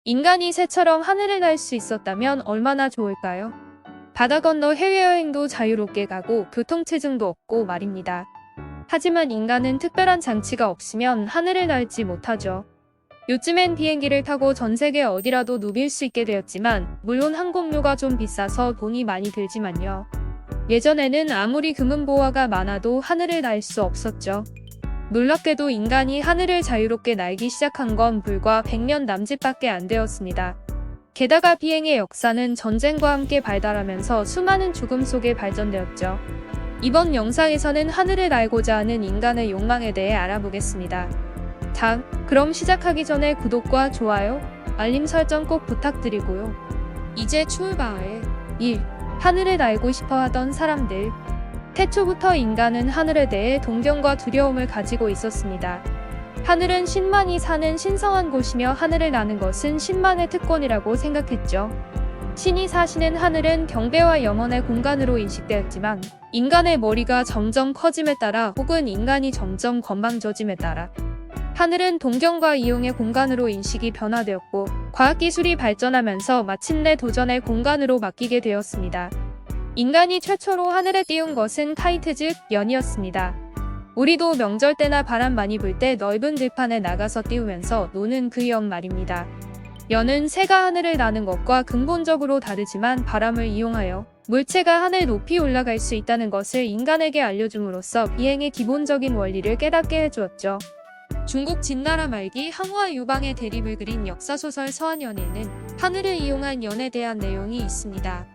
인간이 새처럼 하늘을 날 수 있었다면 얼마나 좋을까요? 바다 건너 해외여행도 자유롭게 가고 교통체증도 없고 말입니다. 하지만 인간은 특별한 장치가 없으면 하늘을 날지 못하죠. 요즘엔 비행기를 타고 전 세계 어디라도 누빌 수 있게 되었지만 물론 항공료가 좀 비싸서 돈이 많이 들지만요. 예전에는 아무리 금은보화가 많아도 하늘을 날 수 없었죠. 놀랍게도 인간이 하늘을 자유롭게 날기 시작한 건 불과 100년 남짓밖에 안 되었습니다. 게다가 비행의 역사는 전쟁과 함께 발달하면서 수많은 죽음 속에 발전되었죠. 이번 영상에서는 하늘을 날고자 하는 인간의 욕망에 대해 알아보겠습니다. 자, 그럼 시작하기 전에 구독과 좋아요, 알림 설정 꼭 부탁드리고요. 이제 출발! 1. 하늘을 날고 싶어 하던 사람들. 태초부터 인간은 하늘에 대해 동경과 두려움을 가지고 있었습니다. 하늘은 신만이 사는 신성한 곳이며 하늘을 나는 것은 신만의 특권이라고 생각했죠. 신이 사시는 하늘은 경배와 염원의 공간으로 인식되었지만 인간의 머리가 점점 커짐에 따라 혹은 인간이 점점 건방져짐에 따라 하늘은 동경과 이용의 공간으로 인식이 변화되었고 과학기술이 발전하면서 마침내 도전의 공간으로 바뀌게 되었습니다. 인간이 최초로 하늘에 띄운 것은 카이트 즉 연이었습니다. 우리도 명절 때나 바람 많이 불 때 넓은 들판에 나가서 띄우면서 노는 그 연 말입니다. 연은 새가 하늘을 나는 것과 근본적으로 다르지만 바람을 이용하여 물체가 하늘 높이 올라갈 수 있다는 것을 인간에게 알려줌으로써 비행의 기본적인 원리를 깨닫게 해주었죠. 중국 진나라 말기 항우와 유방의 대립을 그린 역사소설 서한연에는 하늘을 이용한 연에 대한 내용이 있습니다.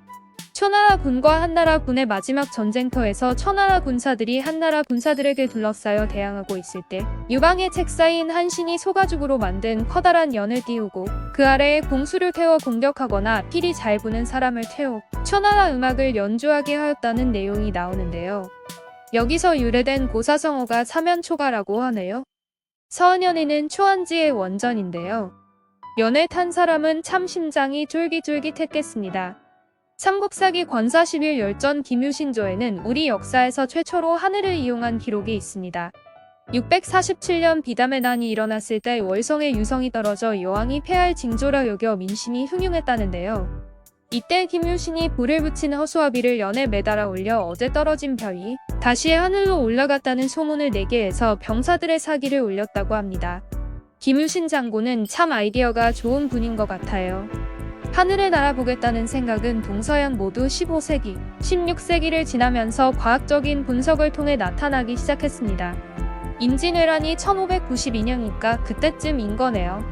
초나라 군과 한나라 군의 마지막 전쟁터에서 초나라 군사들이 한나라 군사들에게 둘러싸여 대항하고 있을 때 유방의 책사인 한신이 소가죽으로 만든 커다란 연을 띄우고 그 아래에 공수를 태워 공격하거나 필이 잘 부는 사람을 태워 초나라 음악을 연주하게 하였다는 내용이 나오는데요. 여기서 유래된 고사성어가 사면초가라고 하네요. 서한연에는 초안지의 원전인데요. 연에 탄 사람은 참 심장이 쫄깃쫄깃했겠습니다. 삼국사기 권사 11열전 김유신조에는 우리 역사에서 최초로 하늘을 이용한 기록이 있습니다. 647년 비담의 난이 일어났을 때 월성의 유성이 떨어져 여왕이 패할 징조라 여겨 민심이 흥흉했다는데요. 이때 김유신이 불을 붙인 허수아비를 연에 매달아 올려 어제 떨어진 별이 다시 하늘로 올라갔다는 소문을 내게 해서 병사들의 사기를 올렸다고 합니다. 김유신 장군은 참 아이디어가 좋은 분인 것 같아요. 하늘을 날아보겠다는 생각은 동서양 모두 15세기, 16세기를 지나면서 과학적인 분석을 통해 나타나기 시작했습니다. 임진왜란이 1592년이니까 그때쯤인 거네요.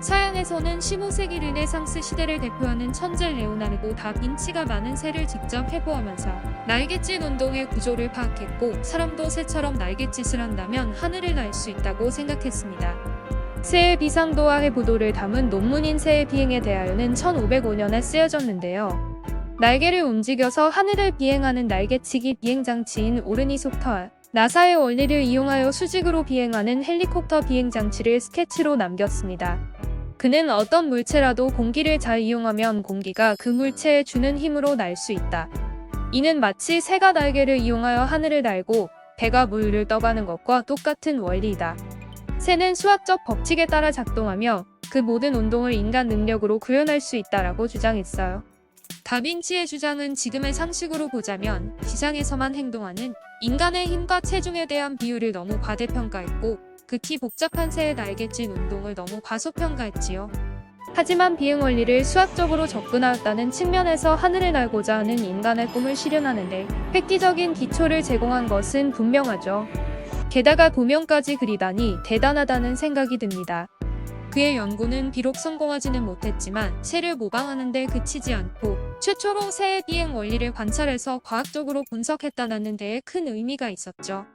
서양에서는 15세기 르네상스 시대를 대표하는 천재 레오나르도 다빈치가 많은 새를 직접 해부하면서 날갯짓 운동의 구조를 파악했고 사람도 새처럼 날갯짓을 한다면 하늘을 날 수 있다고 생각했습니다. 새의 비상도와 해부도를 담은 논문인 새의 비행에 대하여는 1505년에 쓰여졌는데요. 날개를 움직여서 하늘을 비행하는 날개치기 비행장치인 오르니소터와 나사의 원리를 이용하여 수직으로 비행하는 헬리콥터 비행장치를 스케치로 남겼습니다. 그는 어떤 물체라도 공기를 잘 이용하면 공기가 그 물체에 주는 힘으로 날 수 있다. 이는 마치 새가 날개를 이용하여 하늘을 날고 배가 물 위를 떠가는 것과 똑같은 원리이다. 새는 수학적 법칙에 따라 작동하며 그 모든 운동을 인간 능력으로 구현할 수 있다라고 주장했어요. 다빈치의 주장은 지금의 상식으로 보자면 지상에서만 행동하는 인간의 힘과 체중에 대한 비율을 너무 과대평가했고 극히 복잡한 새의 날갯짓 운동을 너무 과소평가했지요. 하지만 비행 원리를 수학적으로 접근하였다는 측면에서 하늘을 날고자 하는 인간의 꿈을 실현하는데 획기적인 기초를 제공한 것은 분명하죠. 게다가 도면까지 그리다니 대단하다는 생각이 듭니다. 그의 연구는 비록 성공하지는 못했지만 새를 모방하는 데 그치지 않고 최초로 새의 비행 원리를 관찰해서 과학적으로 분석했다는 데에 큰 의미가 있었죠.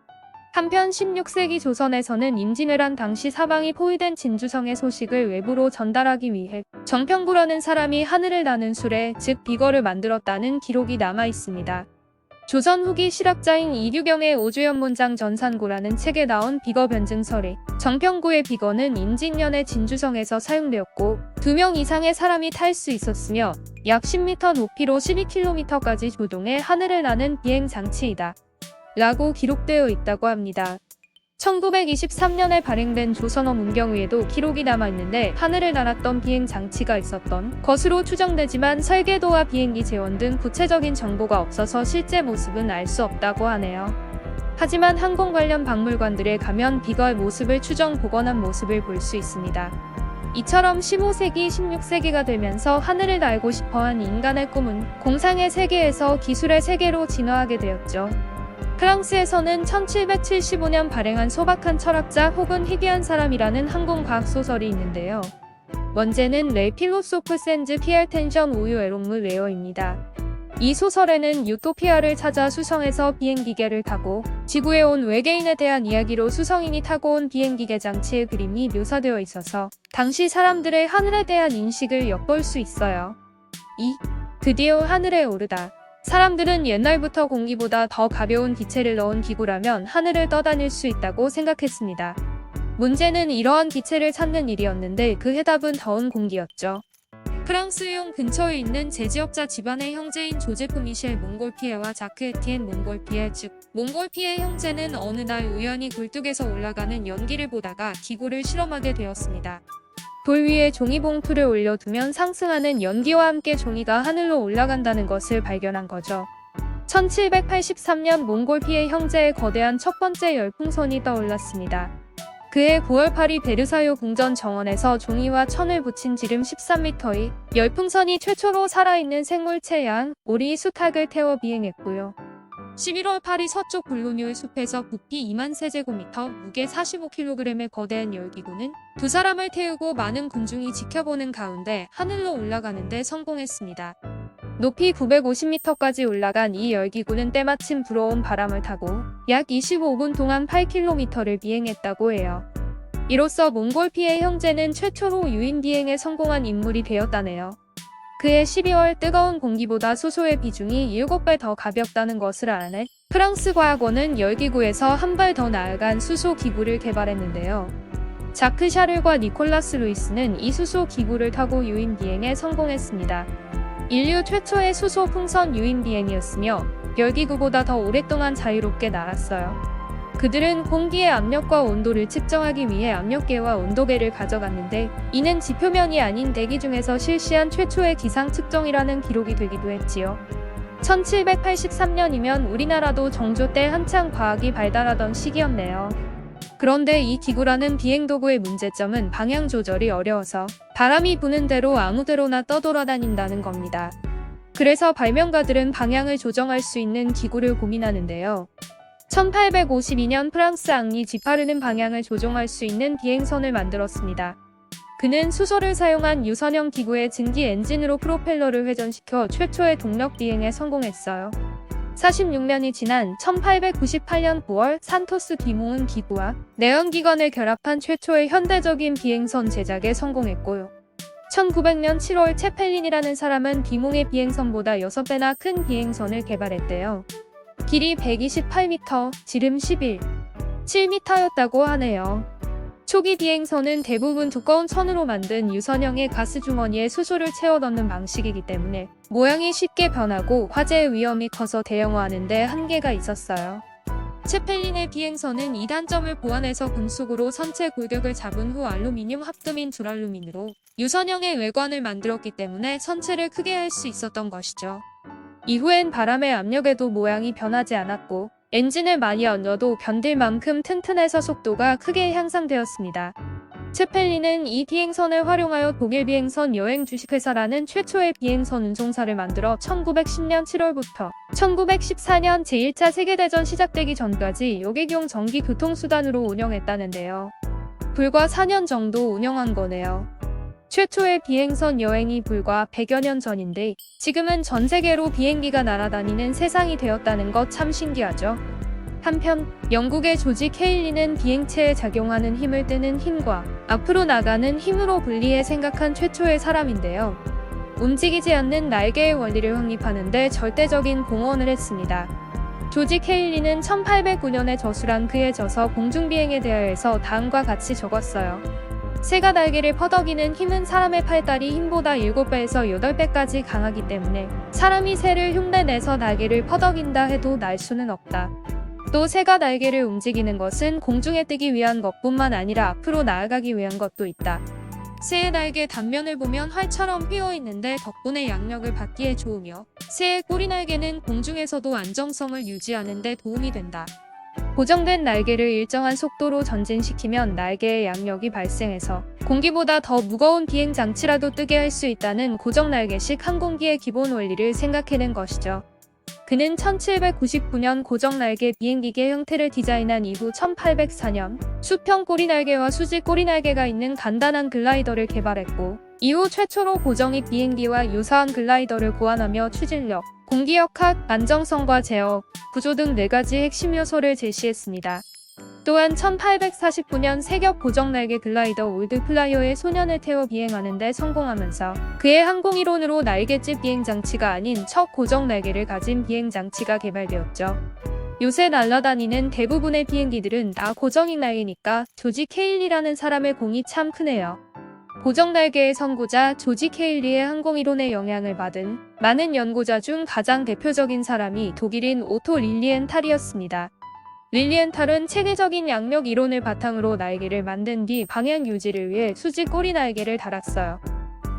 한편 16세기 조선에서는 임진왜란 당시 사방이 포위된 진주성의 소식을 외부로 전달하기 위해 정평구라는 사람이 하늘을 나는 수레, 즉 비거를 만들었다는 기록이 남아 있습니다. 조선 후기 실학자인 이류경의 오주연문장 전산고라는 책에 나온 비거 변증설에 정평구의 비거는 임진년의 진주성에서 사용되었고 2명 이상의 사람이 탈 수 있었으며 약 10m 높이로 12km까지 조종해 하늘을 나는 비행 장치이다. 라고 기록되어 있다고 합니다. 1923년에 발행된 조선어 문경위에도 기록이 남아있는데 하늘을 날았던 비행 장치가 있었던 것으로 추정되지만 설계도와 비행기 재원 등 구체적인 정보가 없어서 실제 모습은 알 수 없다고 하네요. 하지만 항공 관련 박물관들에 가면 비거의 모습을 추정 복원한 모습을 볼 수 있습니다. 이처럼 15세기, 16세기가 되면서 하늘을 날고 싶어한 인간의 꿈은 공상의 세계에서 기술의 세계로 진화하게 되었죠. 프랑스에서는 1775년 발행한 소박한 철학자 혹은 희귀한 사람이라는 항공과학 소설이 있는데요. 원제는 레 필로소프 센즈 피엘 텐션 우유 에롱르 레어입니다. 이 소설에는 유토피아를 찾아 수성에서 비행기계를 타고 지구에 온 외계인에 대한 이야기로 수성인이 타고 온 비행기계 장치의 그림이 묘사되어 있어서 당시 사람들의 하늘에 대한 인식을 엿볼 수 있어요. 드디어 하늘에 오르다. 사람들은 옛날부터 공기보다 더 가벼운 기체를 넣은 기구라면 하늘을 떠다닐 수 있다고 생각했습니다. 문제는 이러한 기체를 찾는 일이었는데 그 해답은 더운 공기였죠. 프랑스 용 근처에 있는 제지역자 집안의 형제인 조제프 미셸 몽골피에와 자크 에티엔 몽골피에 즉 몽골피에 형제는 어느 날 우연히 굴뚝에서 올라가는 연기를 보다가 기구를 실험하게 되었습니다. 돌 위에 종이봉투를 올려두면 상승하는 연기와 함께 종이가 하늘로 올라간다는 것을 발견한 거죠. 1783년 몽골피에 형제의 거대한 첫 번째 열풍선이 떠올랐습니다. 그해 9월 8일 베르사유 궁전 정원에서 종이와 천을 붙인 지름 13m의 열풍선이 최초로 살아있는 생물체 양, 오리, 수탉을 태워 비행했고요. 11월 8일 서쪽 블루뉴의 숲에서 부피 2만 세제곱미터, 무게 45kg의 거대한 열기구는 두 사람을 태우고 많은 군중이 지켜보는 가운데 하늘로 올라가는 데 성공했습니다. 높이 950m까지 올라간 이 열기구는 때마침 불어온 바람을 타고 약 25분 동안 8km를 비행했다고 해요. 이로써 몽골피해 형제는 최초로 유인 비행에 성공한 인물이 되었다네요. 그해 12월 뜨거운 공기보다 수소의 비중이 7배 더 가볍다는 것을 알아내 프랑스 과학원은 열기구에서 한 발 더 나아간 수소 기구를 개발했는데요. 자크 샤를과 니콜라스 루이스는 이 수소 기구를 타고 유인 비행에 성공했습니다. 인류 최초의 수소 풍선 유인 비행이었으며 열기구보다 더 오랫동안 자유롭게 날았어요. 그들은 공기의 압력과 온도를 측정하기 위해 압력계와 온도계를 가져갔는데 이는 지표면이 아닌 대기 중에서 실시한 최초의 기상 측정이라는 기록이 되기도 했지요. 1783년이면 우리나라도 정조 때 한창 과학이 발달하던 시기였네요. 그런데 이 기구라는 비행도구의 문제점은 방향 조절이 어려워서 바람이 부는 대로 아무데로나 떠돌아다닌다는 겁니다. 그래서 발명가들은 방향을 조정할 수 있는 기구를 고민하는데요. 1852년 프랑스 앙리 지파르는 방향을 조종할 수 있는 비행선을 만들었습니다. 그는 수소를 사용한 유선형 기구의 증기 엔진으로 프로펠러를 회전시켜 최초의 동력 비행에 성공했어요. 46년이 지난 1898년 9월 산토스 디몽은 기구와 내연기관을 결합한 최초의 현대적인 비행선 제작에 성공했고요. 1900년 7월 채펠린이라는 사람은 디몽의 비행선보다 6배나 큰 비행선을 개발했대요. 길이 128m, 지름 7m였다고 하네요. 초기 비행선은 대부분 두꺼운 천으로 만든 유선형의 가스 주머니에 수소를 채워 넣는 방식이기 때문에 모양이 쉽게 변하고 화재의 위험이 커서 대형화하는 데 한계가 있었어요. 채펠린의 비행선은 2단점을 보완해서 금속으로 선체 골격을 잡은 후 알루미늄 합금인 듀랄루민으로 유선형의 외관을 만들었기 때문에 선체를 크게 할 수 있었던 것이죠. 이후엔 바람의 압력에도 모양이 변하지 않았고 엔진을 많이 얹어도 견딜 만큼 튼튼해서 속도가 크게 향상되었습니다. 채펠린은 이 비행선을 활용하여 독일 비행선 여행 주식회사라는 최초의 비행선 운송사를 만들어 1910년 7월부터 1914년 제1차 세계대전 시작되기 전까지 여객용 전기 교통수단으로 운영했다는데요. 불과 4년 정도 운영한 거네요. 최초의 비행선 여행이 불과 100여 년 전인데 지금은 전 세계로 비행기가 날아다니는 세상이 되었다는 것 참 신기하죠. 한편 영국의 조지 케일리는 비행체에 작용하는 힘을 뜨는 힘과 앞으로 나가는 힘으로 분리해 생각한 최초의 사람인데요. 움직이지 않는 날개의 원리를 확립하는데 절대적인 공헌을 했습니다. 조지 케일리는 1809년에 저술한 그의 저서 공중비행에 대하여서 다음과 같이 적었어요. 새가 날개를 퍼덕이는 힘은 사람의 팔다리 힘보다 7배에서 8배까지 강하기 때문에 사람이 새를 흉내내서 날개를 퍼덕인다 해도 날 수는 없다. 또 새가 날개를 움직이는 것은 공중에 뜨기 위한 것뿐만 아니라 앞으로 나아가기 위한 것도 있다. 새의 날개 단면을 보면 활처럼 휘어 있는데 덕분에 양력을 받기에 좋으며, 새의 꼬리 날개는 공중에서도 안정성을 유지하는 데 도움이 된다. 고정된 날개를 일정한 속도로 전진시키면 날개에 양력이 발생해서 공기보다 더 무거운 비행 장치라도 뜨게 할 수 있다는 고정 날개식 항공기의 기본 원리를 생각해낸 것이죠. 그는 1799년 고정 날개 비행기계 형태를 디자인한 이후 1804년 수평 꼬리 날개와 수직 꼬리 날개가 있는 간단한 글라이더를 개발했고, 이후 최초로 고정익 비행기와 유사한 글라이더를 고안하며 추진력, 공기역학, 안정성과 제어, 구조 등 4가지 핵심 요소를 제시했습니다. 또한 1849년 세겹 고정날개 글라이더 올드플라이어의 소년을 태워 비행하는 데 성공하면서 그의 항공이론으로 날갯짓 비행장치가 아닌 첫 고정날개를 가진 비행장치가 개발되었죠. 요새 날아다니는 대부분의 비행기들은 다 고정익 날개니까 조지 케일리라는 사람의 공이 참 크네요. 고정날개의 선구자 조지 케일리의 항공이론에 영향을 받은 많은 연구자 중 가장 대표적인 사람이 독일인 오토 릴리엔탈이었습니다. 릴리엔탈은 체계적인 양력 이론을 바탕으로 날개를 만든 뒤 방향 유지를 위해 수직 꼬리 날개를 달았어요.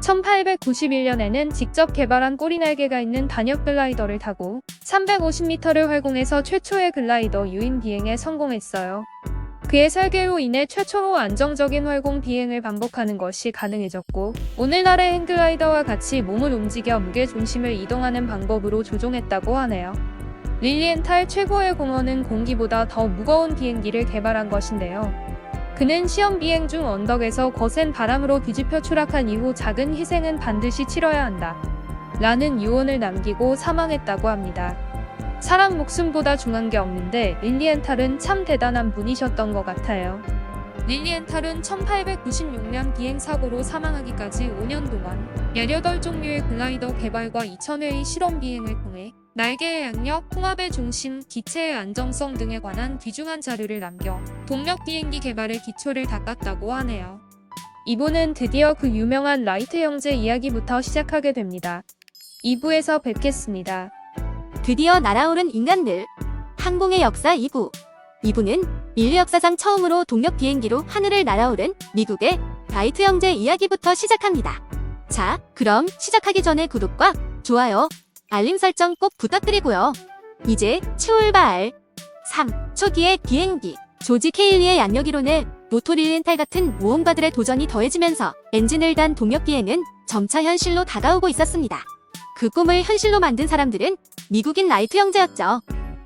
1891년에는 직접 개발한 꼬리 날개가 있는 단역 글라이더를 타고 350m를 활공해서 최초의 글라이더 유인 비행에 성공했어요. 그의 설계로 인해 최초로 안정적인 활공 비행을 반복하는 것이 가능해졌고, 오늘날의 행글라이더와 같이 몸을 움직여 무게 중심을 이동하는 방법으로 조종했다고 하네요. 릴리엔탈 최고의 공헌은 공기보다 더 무거운 비행기를 개발한 것인데요. 그는 시험 비행 중 언덕에서 거센 바람으로 뒤집혀 추락한 이후 작은 희생은 반드시 치러야 한다 라는 유언을 남기고 사망했다고 합니다. 사람 목숨보다 중요한 게 없는데 릴리엔탈은 참 대단한 분이셨던 것 같아요. 릴리엔탈은 1896년 비행사고로 사망하기까지 5년 동안 18종류의 글라이더 개발과 2000회의 실험 비행을 통해 날개의 양력, 통합의 중심, 기체의 안정성 등에 관한 귀중한 자료를 남겨 동력 비행기 개발의 기초를 닦았다고 하네요. 2부는 드디어 그 유명한 라이트 형제 이야기부터 시작하게 됩니다. 2부에서 뵙겠습니다. 드디어 날아오른 인간들. 항공의 역사 2부. 2부는 인류 역사상 처음으로 동력 비행기로 하늘을 날아오른 미국의 라이트 형제 이야기부터 시작합니다. 자, 그럼 시작하기 전에 구독과 좋아요, 알림 설정 꼭 부탁드리고요. 이제 출발! 3. 초기의 비행기. 조지 케일리의 양력이론에 오토 릴리엔탈 같은 모험가들의 도전이 더해지면서 엔진을 단 동력 비행은 점차 현실로 다가오고 있었습니다. 그 꿈을 현실로 만든 사람들은 미국인 라이트 형제였죠.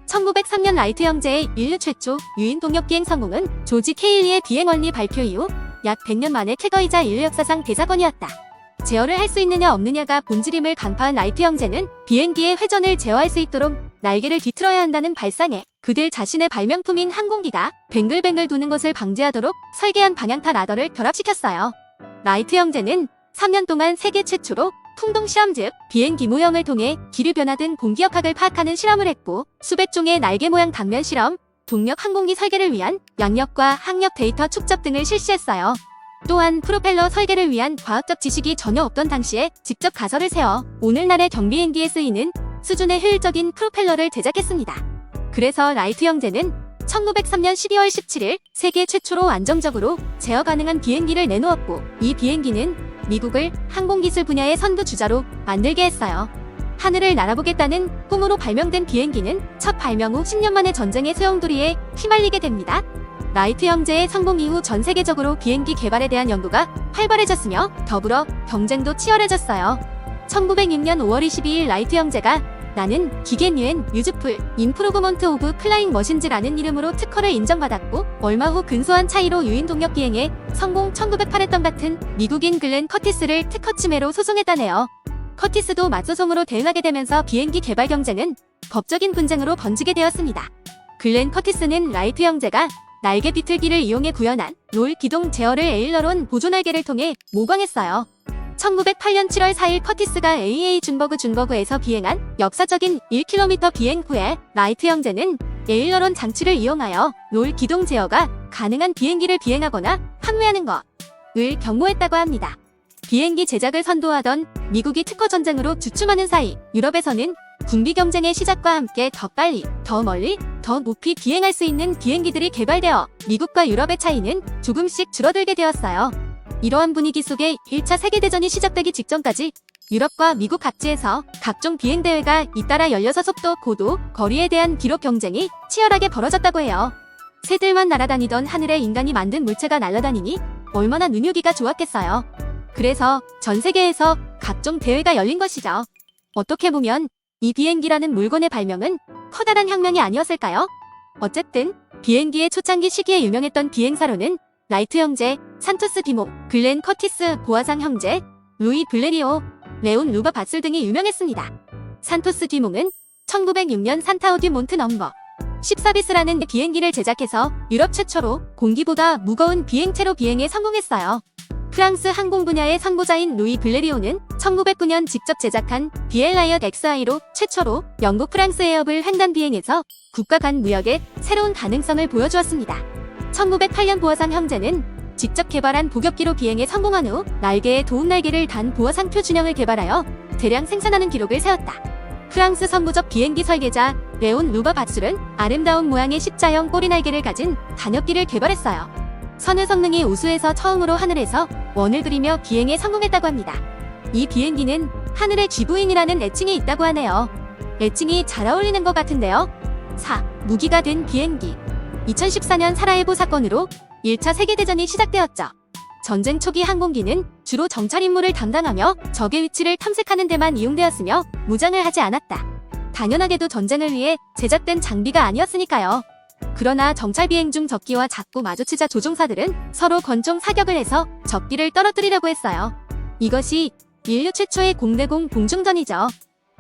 1903년 라이트 형제의 인류 최초 유인 동력 비행 성공은 조지 케일리의 비행 원리 발표 이후 약 100년 만의 쾌거이자 인류 역사상 대사건이었다. 제어를 할 수 있느냐 없느냐가 본질임을 간파한 라이트 형제는 비행기의 회전을 제어할 수 있도록 날개를 뒤틀어야 한다는 발상에 그들 자신의 발명품인 항공기가 뱅글뱅글 도는 것을 방지하도록 설계한 방향타 라더를 결합시켰어요. 라이트 형제는 3년 동안 세계 최초로 풍동 시험 즉 비행기 모형을 통해 기류 변화 등 공기역학을 파악하는 실험을 했고, 수백 종의 날개 모양 단면 실험, 동력 항공기 설계를 위한 양력과 항력 데이터 축적 등을 실시했어요. 또한 프로펠러 설계를 위한 과학적 지식이 전혀 없던 당시에 직접 가설을 세워 오늘날의 경비행기에 쓰이는 수준의 효율적인 프로펠러를 제작했습니다. 그래서 라이트 형제는 1903년 12월 17일 세계 최초로 안정적으로 제어 가능한 비행기를 내놓았고, 이 비행기는 미국을 항공기술 분야의 선두주자로 만들게 했어요. 하늘을 날아보겠다는 꿈으로 발명된 비행기는 첫 발명 후 10년 만에 전쟁의 소용돌이에 휘말리게 됩니다. 라이트 형제의 성공 이후 전 세계적으로 비행기 개발에 대한 연구가 활발해졌으며 더불어 경쟁도 치열해졌어요. 1906년 5월 22일 라이트 형제가 나는 기계뉴엔 유즈풀 임프루브먼트 오브 플라잉 머신즈라는 이름으로 특허를 인정받았고, 얼마 후 근소한 차이로 유인 동력 비행에 성공. 1908했던 같은 미국인 글렌 커티스를 특허 침해로 소송했다네요. 커티스도 맞소송으로 대응하게 되면서 비행기 개발 경쟁은 법적인 분쟁으로 번지게 되었습니다. 글렌 커티스는 라이트 형제가 날개 비틀기를 이용해 구현한 롤 기동 제어를 에일러론 보조 날개를 통해 모방했어요. 1908년 7월 4일 커티스가 AA 준버그에서 비행한 역사적인 1km 비행 후에 라이트 형제는 에일러론 장치를 이용하여 롤 기동 제어가 가능한 비행기를 비행하거나 판매하는 것을 경고했다고 합니다. 비행기 제작을 선도하던 미국이 특허 전쟁으로 주춤하는 사이 유럽에서는 군비 경쟁의 시작과 함께 더 빨리, 더 멀리, 더 높이 비행할 수 있는 비행기들이 개발되어 미국과 유럽의 차이는 조금씩 줄어들게 되었어요. 이러한 분위기 속에 1차 세계대전이 시작되기 직전까지 유럽과 미국 각지에서 각종 비행대회가 잇따라 열려서 속도, 고도, 거리에 대한 기록 경쟁이 치열하게 벌어졌다고 해요. 새들만 날아다니던 하늘에 인간이 만든 물체가 날아다니니 얼마나 능유기가 좋았겠어요. 그래서 전 세계에서 각종 대회가 열린 것이죠. 어떻게 보면 이 비행기라는 물건의 발명은 커다란 혁명이 아니었을까요? 어쨌든 비행기의 초창기 시기에 유명했던 비행사로는 라이트 형제, 산토스 디몽, 글렌 커티스 보아상 형제, 루이 블레리오, 레온 루바 바슬 등이 유명했습니다. 산토스 디몽은 1906년 산타우디 몬트 넘버 14비스라는 비행기를 제작해서 유럽 최초로 공기보다 무거운 비행체로 비행에 성공했어요. 프랑스 항공 분야의 선보자인 루이 블레리오는 1909년 직접 제작한 비엘라이엇 XI로 최초로 영국 프랑스 해협을 횡단 비행해서 국가 간 무역의 새로운 가능성을 보여주었습니다. 1908년 보아상 형제는 직접 개발한 보격기로 비행에 성공한 후 날개에 도움 날개를 단 보아상표 준형을 개발하여 대량 생산하는 기록을 세웠다. 프랑스 선부적 비행기 설계자 레온 루바 바술은 아름다운 모양의 십자형 꼬리 날개를 가진 단역기를 개발했어요. 선의 성능이 우수해서 처음으로 하늘에서 원을 그리며 비행에 성공했다고 합니다. 이 비행기는 하늘의 쥐부인이라는 애칭이 있다고 하네요. 애칭이 잘 어울리는 것 같은데요. 4. 무기가 된 비행기. 2014년 사라예보 사건으로 1차 세계대전이 시작되었죠. 전쟁 초기 항공기는 주로 정찰 임무를 담당하며 적의 위치를 탐색하는 데만 이용되었으며 무장을 하지 않았다. 당연하게도 전쟁을 위해 제작된 장비가 아니었으니까요. 그러나 정찰 비행 중 적기와 자꾸 마주치자 조종사들은 서로 권총 사격을 해서 적기를 떨어뜨리려고 했어요. 이것이 인류 최초의 공대공 공중전이죠.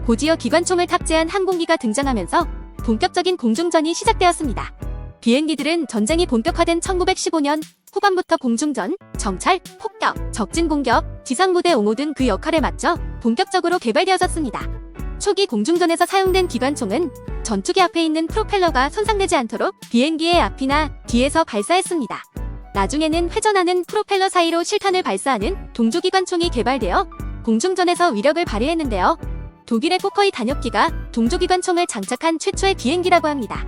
고지어 기관총을 탑재한 항공기가 등장하면서 본격적인 공중전이 시작되었습니다. 비행기들은 전쟁이 본격화된 1915년 후반부터 공중전, 정찰, 폭격, 적진 공격, 지상부대 옹호 등 그 역할에 맞춰 본격적으로 개발되어졌습니다. 초기 공중전에서 사용된 기관총은 전투기 앞에 있는 프로펠러가 손상되지 않도록 비행기의 앞이나 뒤에서 발사했습니다. 나중에는 회전하는 프로펠러 사이로 실탄을 발사하는 동조기관총이 개발되어 공중전에서 위력을 발휘했는데요. 독일의 포커이 단역기가 동조기관총을 장착한 최초의 비행기라고 합니다.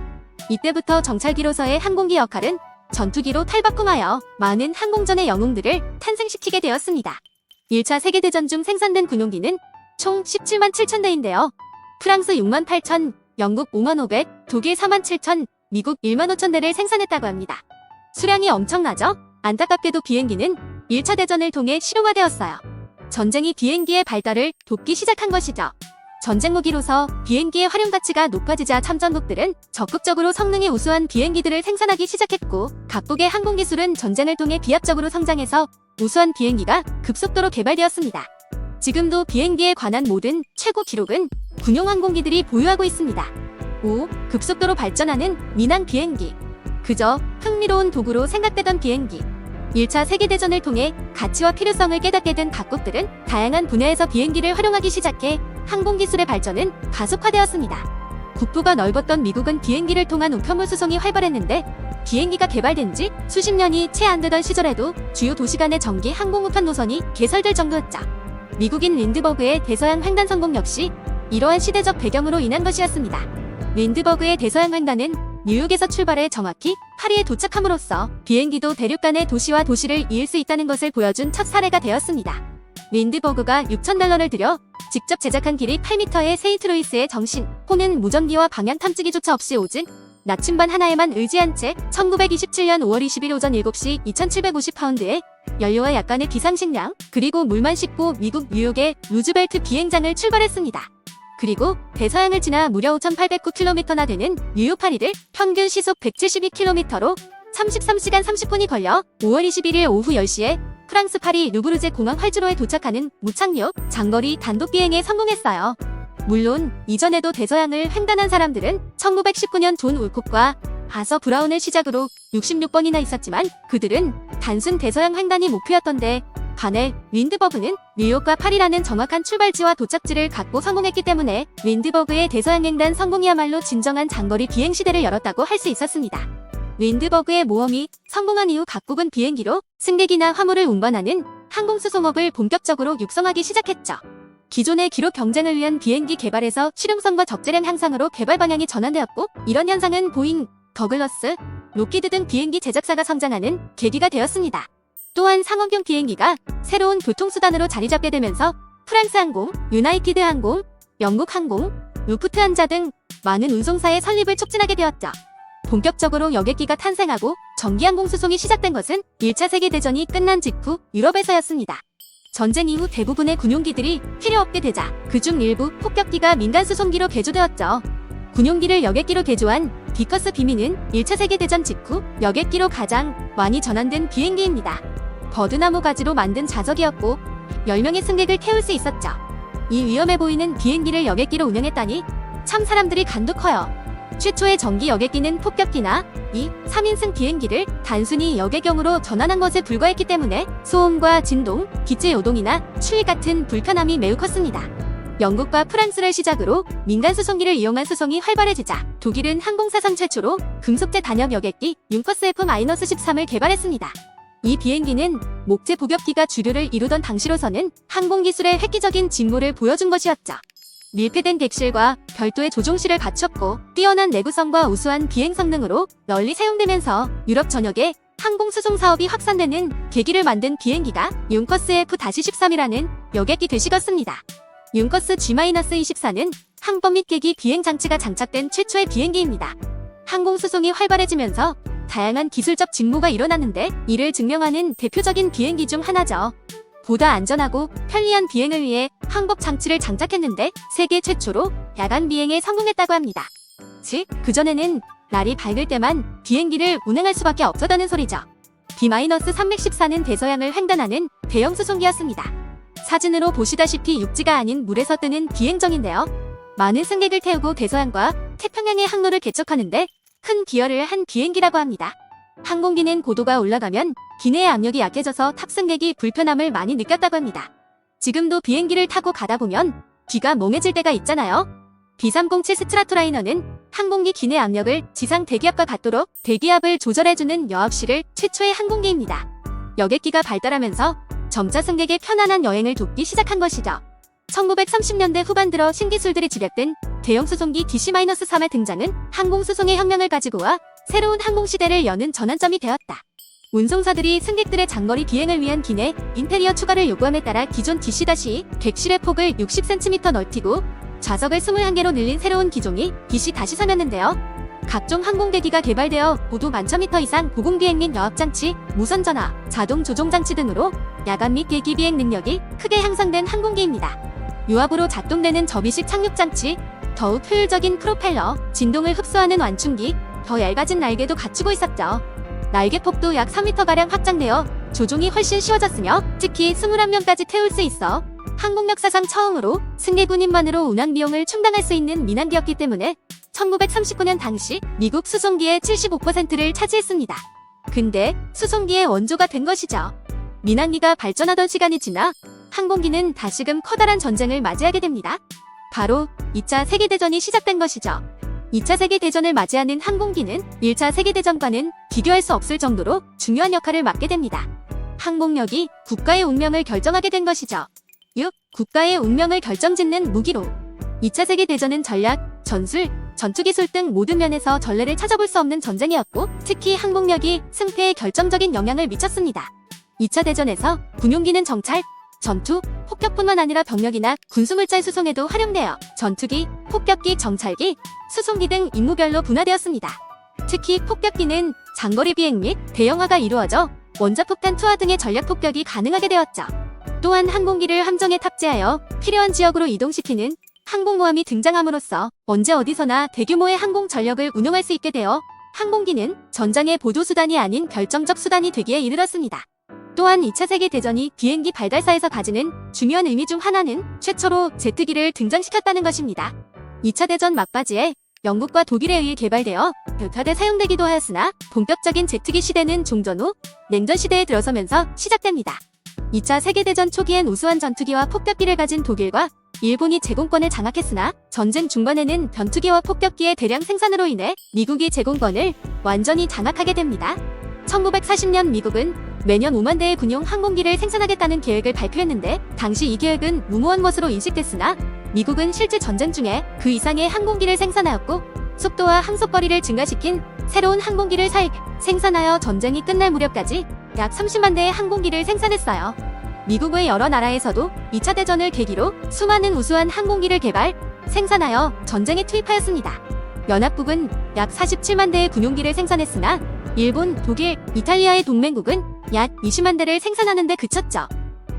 이때부터 정찰기로서의 항공기 역할은 전투기로 탈바꿈하여 많은 항공전의 영웅들을 탄생시키게 되었습니다. 1차 세계대전 중 생산된 군용기는 총 17만 7천 대인데요. 프랑스 6만 8천, 영국 5만 500, 독일 4만 7천, 미국 1만 5천 대를 생산했다고 합니다. 수량이 엄청나죠? 안타깝게도 비행기는 1차 대전을 통해 실용화되었어요. 전쟁이 비행기의 발달을 돕기 시작한 것이죠. 전쟁 무기로서 비행기의 활용 가치가 높아지자 참전국들은 적극적으로 성능이 우수한 비행기들을 생산하기 시작했고, 각국의 항공기술은 전쟁을 통해 비합적으로 성장해서 우수한 비행기가 급속도로 개발되었습니다. 지금도 비행기에 관한 모든 최고 기록은 군용 항공기들이 보유하고 있습니다. 5. 급속도로 발전하는 민항 비행기. 그저 흥미로운 도구로 생각되던 비행기. 1차 세계대전을 통해 가치와 필요성을 깨닫게 된 각국들은 다양한 분야에서 비행기를 활용하기 시작해 항공기술의 발전은 가속화되었습니다. 국부가 넓었던 미국은 비행기를 통한 우편물 수송이 활발했는데, 비행기가 개발된 지 수십 년이 채 안 되던 시절에도 주요 도시 간의 정기 항공 우편 노선이 개설될 정도였죠. 미국인 린드버그의 대서양 횡단 성공 역시 이러한 시대적 배경으로 인한 것이었습니다. 린드버그의 대서양 횡단은 뉴욕에서 출발해 정확히 파리에 도착함으로써 비행기도 대륙 간의 도시와 도시를 이을 수 있다는 것을 보여준 첫 사례가 되었습니다. 린드버그가 $6,000를 들여 직접 제작한 길이 8m의 세인트루이스의 정신, 호는 무전기와 방향 탐지기조차 없이 오직 나침반 하나에만 의지한 채 1927년 5월 20일 오전 7시 2,750파운드의 연료와 약간의 비상식량, 그리고 물만 싣고 미국 뉴욕의 루즈벨트 비행장을 출발했습니다. 그리고 대서양을 지나 무려 5,809km나 되는 뉴욕 파리를 평균 시속 172km로 33시간 30분이 걸려 5월 21일 오후 10시에 프랑스 파리 루브르제 공항 활주로에 도착하는 무착륙 장거리 단독 비행에 성공했어요. 물론 이전에도 대서양을 횡단한 사람들은 1919년 존 울콕과 아서 브라운을 시작으로 66번이나 있었지만 그들은 단순 대서양 횡단이 목표였던데, 반해 린드버그는 뉴욕과 파리라는 정확한 출발지와 도착지를 갖고 성공했기 때문에 린드버그의 대서양 횡단 성공이야말로 진정한 장거리 비행 시대를 열었다고 할 수 있었습니다. 린드버그의 모험이 성공한 이후 각국은 비행기로 승객이나 화물을 운반하는 항공수송업을 본격적으로 육성하기 시작했죠. 기존의 기록 경쟁을 위한 비행기 개발에서 실용성과 적재량 향상으로 개발 방향이 전환되었고, 이런 현상은 보잉, 더글러스, 로키드 등 비행기 제작사가 성장하는 계기가 되었습니다. 또한 상업용 비행기가 새로운 교통수단으로 자리 잡게 되면서 프랑스 항공, 유나이티드 항공, 영국 항공, 루프트한자 등 많은 운송사의 설립을 촉진하게 되었죠. 본격적으로 여객기가 탄생하고 전기항공 수송이 시작된 것은 1차 세계대전이 끝난 직후 유럽에서였습니다. 전쟁 이후 대부분의 군용기들이 필요 없게 되자 그중 일부 폭격기가 민간 수송기로 개조되었죠. 군용기를 여객기로 개조한 비커스 비미는 1차 세계대전 직후 여객기로 가장 많이 전환된 비행기입니다. 버드나무 가지로 만든 자석이었고 10명의 승객을 태울 수 있었죠. 이 위험해 보이는 비행기를 여객기로 운영했다니 참 사람들이 간도 커요. 최초의 전기 여객기는 폭격기나 2, 3인승 비행기를 단순히 여객용으로 전환한 것에 불과했기 때문에 소음과 진동, 기체 요동이나 추위 같은 불편함이 매우 컸습니다. 영국과 프랑스를 시작으로 민간 수송기를 이용한 수송이 활발해지자 독일은 항공사상 최초로 금속재 단역 여객기 융커스 F-13을 개발했습니다. 이 비행기는 목재 복엽기가 주류를 이루던 당시로서는 항공기술의 획기적인 진보를 보여준 것이었죠. 밀폐된 객실과 별도의 조종실을 갖췄고 뛰어난 내구성과 우수한 비행 성능으로 널리 사용되면서 유럽 전역에 항공수송 사업이 확산되는 계기를 만든 비행기가 융커스 F-13이라는 여객기 되시었습니다. 융커스 G-24는 항법 및 계기 비행 장치가 장착된 최초의 비행기입니다. 항공수송이 활발해지면서 다양한 기술적 직무가 일어났는데 이를 증명하는 대표적인 비행기 중 하나죠. 보다 안전하고 편리한 비행을 위해 항법 장치를 장착했는데 세계 최초로 야간 비행에 성공했다고 합니다. 즉, 그전에는 날이 밝을 때만 비행기를 운행할 수밖에 없었다는 소리죠. B-314는 대서양을 횡단하는 대형 수송기였습니다. 사진으로 보시다시피 육지가 아닌 물에서 뜨는 비행정인데요. 많은 승객을 태우고 대서양과 태평양의 항로를 개척하는데 큰 기여를 한 비행기라고 합니다. 항공기는 고도가 올라가면 기내의 압력이 약해져서 탑승객이 불편함을 많이 느꼈다고 합니다. 지금도 비행기를 타고 가다 보면 귀가 멍해질 때가 있잖아요. B307 스트라토라이너는 항공기 기내 압력을 지상 대기압과 같도록 대기압을 조절해주는 여합실을 최초의 항공기입니다. 여객기가 발달하면서 점차 승객의 편안한 여행을 돕기 시작한 것이죠. 1930년대 후반 들어 신기술들이 집약된 대형 수송기 DC-3의 등장은 항공수송의 혁명을 가지고 와 새로운 항공시대를 여는 전환점이 되었다. 운송사들이 승객들의 장거리 비행을 위한 기내 인테리어 추가를 요구함에 따라 기존 DC- 객실의 폭을 60cm 넓히고 좌석을 21개로 늘린 새로운 기종이 DC-3였는데요. 각종 항공대기가 개발되어 고도 11,000m 이상 고공비행 및 여합장치, 무선전화, 자동 조종장치 등으로 야간 및 대기 비행 능력이 크게 향상된 항공기입니다. 유압으로 작동되는 접이식 착륙장치, 더욱 효율적인 프로펠러, 진동을 흡수하는 완충기, 더 얇아진 날개도 갖추고 있었죠. 날개폭도 약 3m가량 확장되어 조종이 훨씬 쉬워졌으며 특히 21명까지 태울 수 있어 항공 역사상 처음으로 승객 운임만으로 운항 비용을 충당할 수 있는 민항기였기 때문에 1939년 당시 미국 수송기의 75%를 차지했습니다. 근데 수송기의 원조가 된 것이죠. 민항기가 발전하던 시간이 지나 항공기는 다시금 커다란 전쟁을 맞이하게 됩니다. 바로 2차 세계대전이 시작된 것이죠. 2차 세계대전을 맞이하는 항공기는 1차 세계대전과는 비교할 수 없을 정도로 중요한 역할을 맡게 됩니다. 항공력이 국가의 운명을 결정하게 된 것이죠. 6. 국가의 운명을 결정짓는 무기로 2차 세계대전은 전략, 전술, 전투기술 등 모든 면에서 전례를 찾아볼 수 없는 전쟁이었고 특히 항공력이 승패에 결정적인 영향을 미쳤습니다. 2차 대전에서 군용기는 정찰, 전투, 폭격뿐만 아니라 병력이나 군수물자의 수송에도 활용되어 전투기, 폭격기, 정찰기, 수송기 등 임무별로 분화되었습니다. 특히 폭격기는 장거리 비행 및 대형화가 이루어져 원자폭탄 투하 등의 전략 폭격이 가능하게 되었죠. 또한 항공기를 함정에 탑재하여 필요한 지역으로 이동시키는 항공모함이 등장함으로써 언제 어디서나 대규모의 항공 전력을 운용할 수 있게 되어 항공기는 전장의 보조수단이 아닌 결정적 수단이 되기에 이르렀습니다. 또한 2차 세계대전이 비행기 발달사에서 가지는 중요한 의미 중 하나는 최초로 제트기를 등장시켰다는 것입니다. 2차 대전 막바지에 영국과 독일에 의해 개발되어 격하게 사용되기도 하였으나 본격적인 제트기 시대는 종전 후 냉전 시대에 들어서면서 시작됩니다. 2차 세계대전 초기엔 우수한 전투기와 폭격기를 가진 독일과 일본이 제공권을 장악했으나 전쟁 중반에는 전투기와 폭격기의 대량 생산으로 인해 미국이 제공권을 완전히 장악하게 됩니다. 1940년 미국은 매년 5만 대의 군용 항공기를 생산하겠다는 계획을 발표했는데 당시 이 계획은 무모한 것으로 인식됐으나 미국은 실제 전쟁 중에 그 이상의 항공기를 생산하였고 속도와 항속거리를 증가시킨 새로운 항공기를 생산하여 전쟁이 끝날 무렵까지 약 30만 대의 항공기를 생산했어요. 미국의 여러 나라에서도 2차 대전을 계기로 수많은 우수한 항공기를 개발, 생산하여 전쟁에 투입하였습니다. 연합국은 약 47만 대의 군용기를 생산했으나 일본, 독일, 이탈리아의 동맹국은 약 20만 대를 생산하는 데 그쳤죠.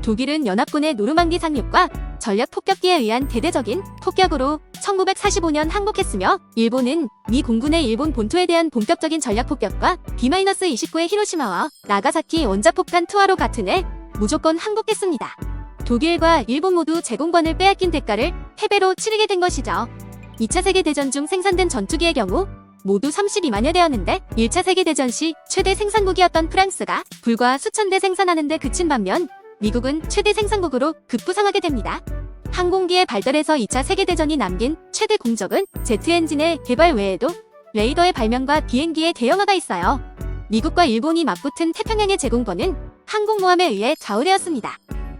독일은 연합군의 노르망디 상륙과 전략 폭격기에 의한 대대적인 폭격으로 1945년 항복했으며 일본은 미 공군의 일본 본토에 대한 본격적인 전략 폭격과 D-29의 히로시마와 나가사키 원자폭탄 투하로 같은 해 무조건 항복했습니다. 독일과 일본 모두 제공권을 빼앗긴 대가를 패배로 치르게 된 것이죠. 2차 세계대전 중 생산된 전투기의 경우 모두 32만여 대였는데 1차 세계대전 시 최대 생산국이었던 프랑스가 불과 수천 대 생산하는 데 그친 반면 미국은 최대 생산국으로 급부상하게 됩니다. 항공기의 발달에서 2차 세계대전이 남긴 최대 공적은 제트 엔진의 개발 외에도 레이더의 발명과 비행기의 대형화가 있어요. 미국과 일본이 맞붙은 태평양의 제공권은 항공모함에 의해 좌우되었습니다.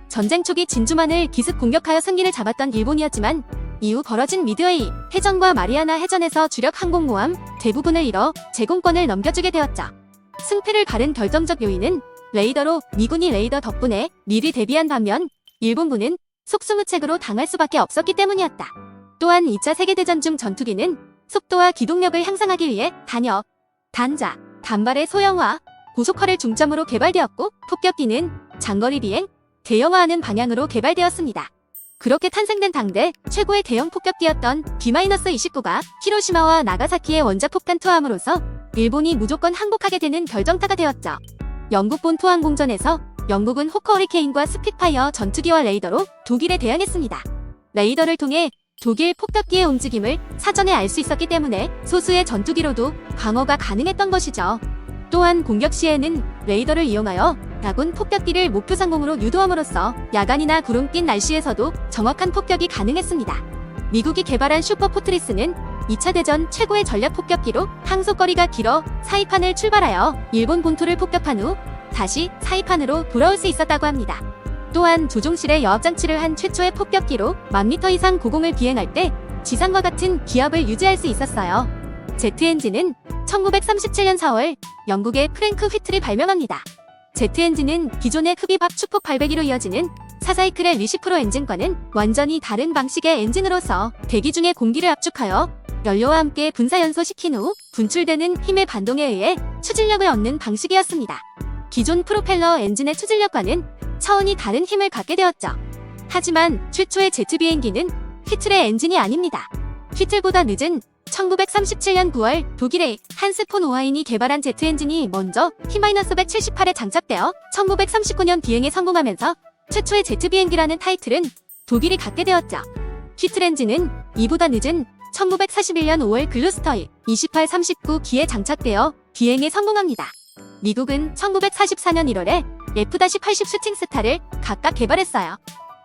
전쟁 초기 진주만을 기습 공격하여 승기를 잡았던 일본이었지만 이후 벌어진 미드웨이 해전과 마리아나 해전에서 주력 항공모함 대부분을 잃어 제공권을 넘겨주게 되었죠. 승패를 가른 결정적 요인은 레이더로 미군이 레이더 덕분에 미리 대비한 반면 일본군은 속수무책으로 당할 수밖에 없었기 때문이었다. 또한 2차 세계대전 중 전투기는 속도와 기동력을 향상하기 위해 단역, 단자, 단발의 소형화, 고속화를 중점으로 개발되었고 폭격기는 장거리 비행, 대형화하는 방향으로 개발되었습니다. 그렇게 탄생된 당대 최고의 대형 폭격기였던 D-29가 히로시마와 나가사키의 원자폭탄 투하함으로써 일본이 무조건 항복하게 되는 결정타가 되었죠. 영국본 토항공전에서 영국은 호커 허리케인과 스핏파이어 전투기와 레이더로 독일에 대항했습니다. 레이더를 통해 독일 폭격기의 움직임을 사전에 알 수 있었기 때문에 소수의 전투기로도 방어가 가능했던 것이죠. 또한 공격 시에는 레이더를 이용하여 야군 폭격기를 목표 상공으로 유도함으로써 야간이나 구름 낀 날씨에서도 정확한 폭격이 가능했습니다. 미국이 개발한 슈퍼포트리스는 2차 대전 최고의 전략 폭격기로 항속거리가 길어 사이판을 출발하여 일본 본토를 폭격한 후 다시 사이판으로 돌아올 수 있었다고 합니다. 또한 조종실에 여합장치를 한 최초의 폭격기로 1000m 이상 고공을 비행할 때 지상과 같은 기압을 유지할 수 있었어요. 제트 엔진은 1937년 4월 영국의 프랭크 휘틀이 발명합니다. 제트 엔진은 기존의 흡입압 축폭 발배기로 이어지는 4사이클의 리시프로 엔진과는 완전히 다른 방식의 엔진으로서 대기 중에 공기를 압축하여 연료와 함께 분사연소시킨 후 분출되는 힘의 반동에 의해 추진력을 얻는 방식이었습니다. 기존 프로펠러 엔진의 추진력과는 차원이 다른 힘을 갖게 되었죠. 하지만 최초의 제트 비행기는 휘틀의 엔진이 아닙니다. 휘틀보다 늦은 1937년 9월 독일의 한스 폰 오하인이 개발한 제트 엔진이 먼저 T-178에 장착되어 1939년 비행에 성공하면서 최초의 제트 비행기라는 타이틀은 독일이 갖게 되었죠. 휘틀 엔진은 이보다 늦은 1941년 5월 글루스터일 28-39기에 장착되어 비행에 성공합니다. 미국은 1944년 1월에 F-80 슈팅스타를 각각 개발했어요.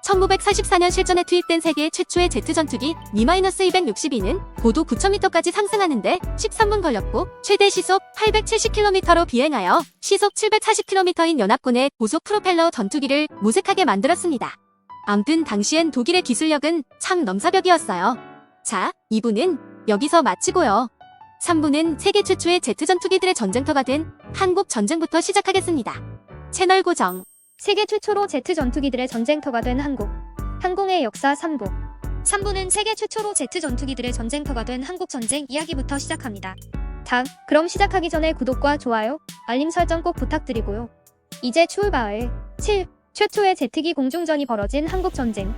1944년 실전에 투입된 세계 최초의 제트 전투기 Mi-262는 고도 9,000m까지 상승하는데 13분 걸렸고 최대 시속 870km로 비행하여 시속 740km인 연합군의 고속 프로펠러 전투기를 무색하게 만들었습니다. 암튼 당시엔 독일의 기술력은 참 넘사벽이었어요. 자, 2부는 여기서 마치고요. 3부는 세계 최초의 제트 전투기들의 전쟁터가 된 한국 전쟁부터 시작하겠습니다. 채널 고정. 세계 최초로 제트 전투기들의 전쟁터가 된 한국. 항공의 역사 3부. 3부는 세계 최초로 제트 전투기들의 전쟁터가 된 한국 전쟁 이야기부터 시작합니다. 그럼 시작하기 전에 구독과 좋아요, 알림 설정 꼭 부탁드리고요. 이제 출발. 7. 최초의 제트기 공중전이 벌어진 한국 전쟁.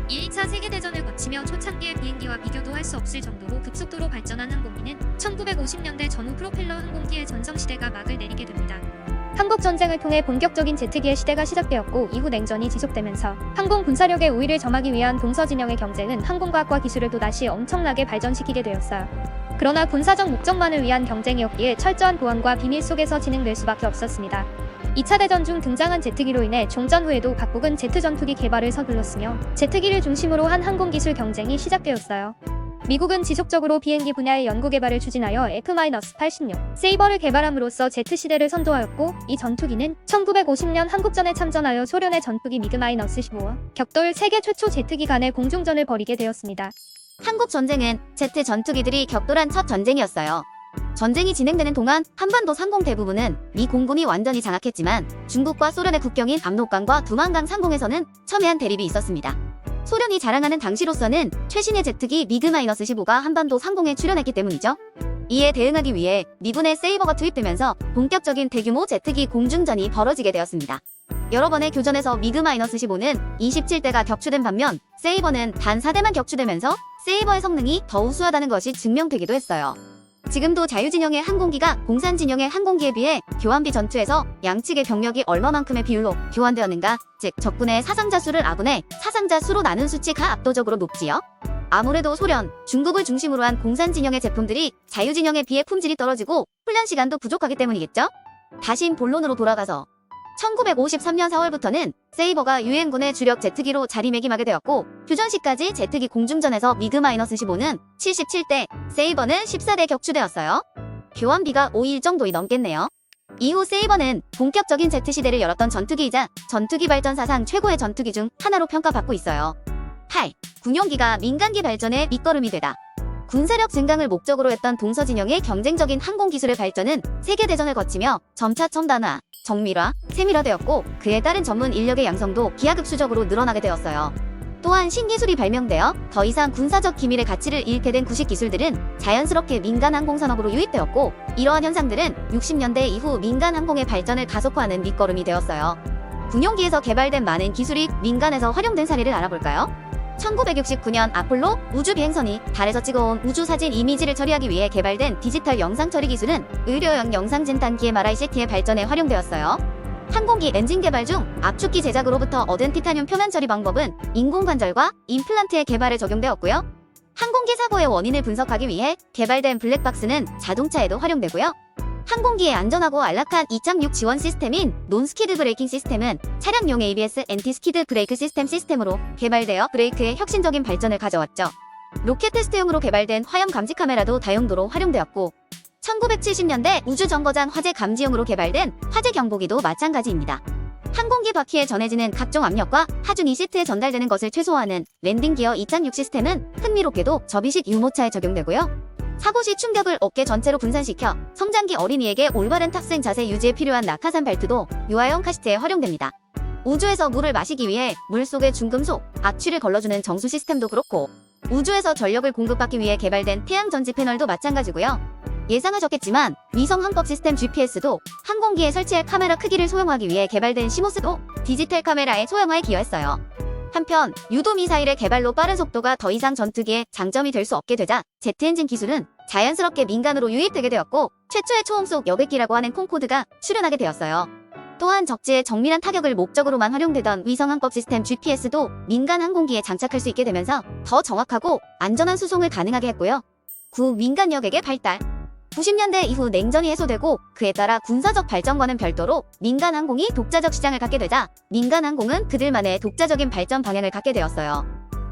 2차 세계대전을 거치며 초창기의 비행기와 비교도 할 수 없을 정도로 급속도로 발전한 항공기는 1950년대 전후 프로펠러 항공기의 전성시대가 막을 내리게 됩니다. 한국전쟁을 통해 본격적인 제트기의 시대가 시작되었고 이후 냉전이 지속되면서 항공 군사력의 우위를 점하기 위한 동서진영의 경쟁은 항공과학과 기술을 또다시 엄청나게 발전시키게 되었어요. 그러나 군사적 목적만을 위한 경쟁이었기에 철저한 보안과 비밀 속에서 진행될 수밖에 없었습니다. 2차 대전 중 등장한 제트기로 인해 종전 후에도 각국은 제트 전투기 개발을 서둘렀으며 제트기를 중심으로 한 항공기술 경쟁이 시작되었어요. 미국은 지속적으로 비행기 분야의 연구개발을 추진하여 F-86 세이버를 개발함으로써 Z시대를 선도하였고, 이 전투기는 1950년 한국전에 참전하여 소련의 전투기 미그-15와 격돌 세계 최초 제트기 간의 공중전을 벌이게 되었습니다. 한국 전쟁은 Z 전투기들이 격돌한 첫 전쟁이었어요. 전쟁이 진행되는 동안 한반도 상공 대부분은 미 공군이 완전히 장악했지만 중국과 소련의 국경인 압록강과 두만강 상공에서는 첨예한 대립이 있었습니다. 소련이 자랑하는 당시로서는 최신의 제트기 미그-15가 한반도 상공에 출현했기 때문이죠. 이에 대응하기 위해 미군의 세이버가 투입되면서 본격적인 대규모 제트기 공중전이 벌어지게 되었습니다. 여러 번의 교전에서 미그-15는 27대가 격추된 반면 세이버는 단 4대만 격추되면서 세이버의 성능이 더 우수하다는 것이 증명되기도 했어요. 지금도 자유진영의 항공기가 공산진영의 항공기에 비해 교환비 전투에서 양측의 병력이 얼마만큼의 비율로 교환되었는가, 즉 적군의 사상자 수를 아군의 사상자 수로 나눈 수치가 압도적으로 높지요. 아무래도 소련, 중국을 중심으로 한 공산진영의 제품들이 자유진영에 비해 품질이 떨어지고 훈련 시간도 부족하기 때문이겠죠? 다시 본론으로 돌아가서 1953년 4월부터는 세이버가 유엔군의 주력 제트기로 자리매김하게 되었고, 휴전 시까지 제트기 공중전에서 미그-15는 77대, 세이버는 14대 격추되었어요. 교환비가 5일 정도 넘겠네요. 이후 세이버는 본격적인 Z시대를 열었던 전투기이자 전투기 발전 사상 최고의 전투기 중 하나로 평가받고 있어요. 8. 군용기가 민간기 발전의 밑거름이 되다. 군사력 증강을 목적으로 했던 동서진영의 경쟁적인 항공기술의 발전은 세계대전을 거치며 점차 첨단화, 정밀화, 세밀화되었고, 그에 따른 전문 인력의 양성도 기하급수적으로 늘어나게 되었어요. 또한 신기술이 발명되어 더 이상 군사적 기밀의 가치를 잃게 된 구식 기술들은 자연스럽게 민간 항공산업으로 유입되었고, 이러한 현상들은 60년대 이후 민간 항공의 발전을 가속화하는 밑거름이 되었어요. 군용기에서 개발된 많은 기술이 민간에서 활용된 사례를 알아볼까요? 1969년 아폴로 우주비행선이 달에서 찍어온 우주사진 이미지를 처리하기 위해 개발된 디지털 영상처리 기술은 의료용 영상진단기 MRI-CT의 발전에 활용되었어요. 항공기 엔진 개발 중 압축기 제작으로부터 얻은 티타늄 표면 처리 방법은 인공관절과 임플란트의 개발에 적용되었고요. 항공기 사고의 원인을 분석하기 위해 개발된 블랙박스는 자동차에도 활용되고요. 항공기의 안전하고 안락한 이착륙 지원 시스템인 논스키드 브레이킹 시스템은 차량용 ABS 엔티스키드 브레이크 시스템으로 개발되어 브레이크의 혁신적인 발전을 가져왔죠. 로켓 테스트용으로 개발된 화염 감지 카메라도 다용도로 활용되었고, 1970년대 우주정거장 화재 감지용으로 개발된 화재 경보기도 마찬가지입니다. 항공기 바퀴에 전해지는 각종 압력과 하중이 시트에 전달되는 것을 최소화하는 랜딩 기어 이착륙 시스템은 흥미롭게도 접이식 유모차에 적용되고요. 사고 시 충격을 어깨 전체로 분산시켜 성장기 어린이에게 올바른 탑승 자세 유지에 필요한 낙하산 벨트도 유아용 카시트에 활용됩니다. 우주에서 물을 마시기 위해 물속에 중금속, 악취를 걸러주는 정수 시스템도 그렇고, 우주에서 전력을 공급받기 위해 개발된 태양 전지 패널도 마찬가지고요. 예상하셨겠지만 위성 항법 시스템 GPS도 항공기에 설치할 카메라 크기를 소형화하기 위해 개발된 시모스도 디지털 카메라의 소형화에 기여했어요. 한편 유도 미사일의 개발로 빠른 속도가 더 이상 전투기의 장점이 될 수 없게 되자 제트엔진 기술은 자연스럽게 민간으로 유입되게 되었고, 최초의 초음속 여객기라고 하는 콩코드가 출현하게 되었어요. 또한 적지의 정밀한 타격을 목적으로만 활용되던 위성항법 시스템 GPS도 민간 항공기에 장착할 수 있게 되면서 더 정확하고 안전한 수송을 가능하게 했고요. 9. 민간 여객의 발달. 90년대 이후 냉전이 해소되고 그에 따라 군사적 발전과는 별도로 민간 항공이 독자적 시장을 갖게 되자 민간 항공은 그들만의 독자적인 발전 방향을 갖게 되었어요.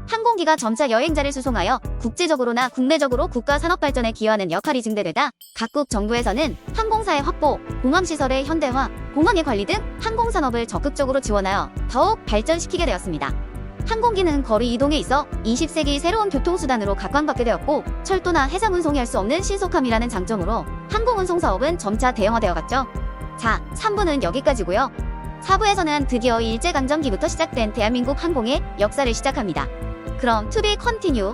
항공기가 점차 여행자를 수송하여 국제적으로나 국내적으로 국가 산업 발전에 기여하는 역할이 증대되다 각국 정부에서는 항공사의 확보, 공항시설의 현대화, 공항의 관리 등 항공산업을 적극적으로 지원하여 더욱 발전시키게 되었습니다. 항공기는 거리 이동에 있어 20세기 새로운 교통수단으로 각광받게 되었고, 철도나 해상 운송이 할 수 없는 신속함이라는 장점으로 항공운송 사업은 점차 대형화되어 갔죠. 자, 3부는 여기까지고요. 4부에서는 드디어 일제강점기부터 시작된 대한민국 항공의 역사를 시작합니다. 그럼 to be continue.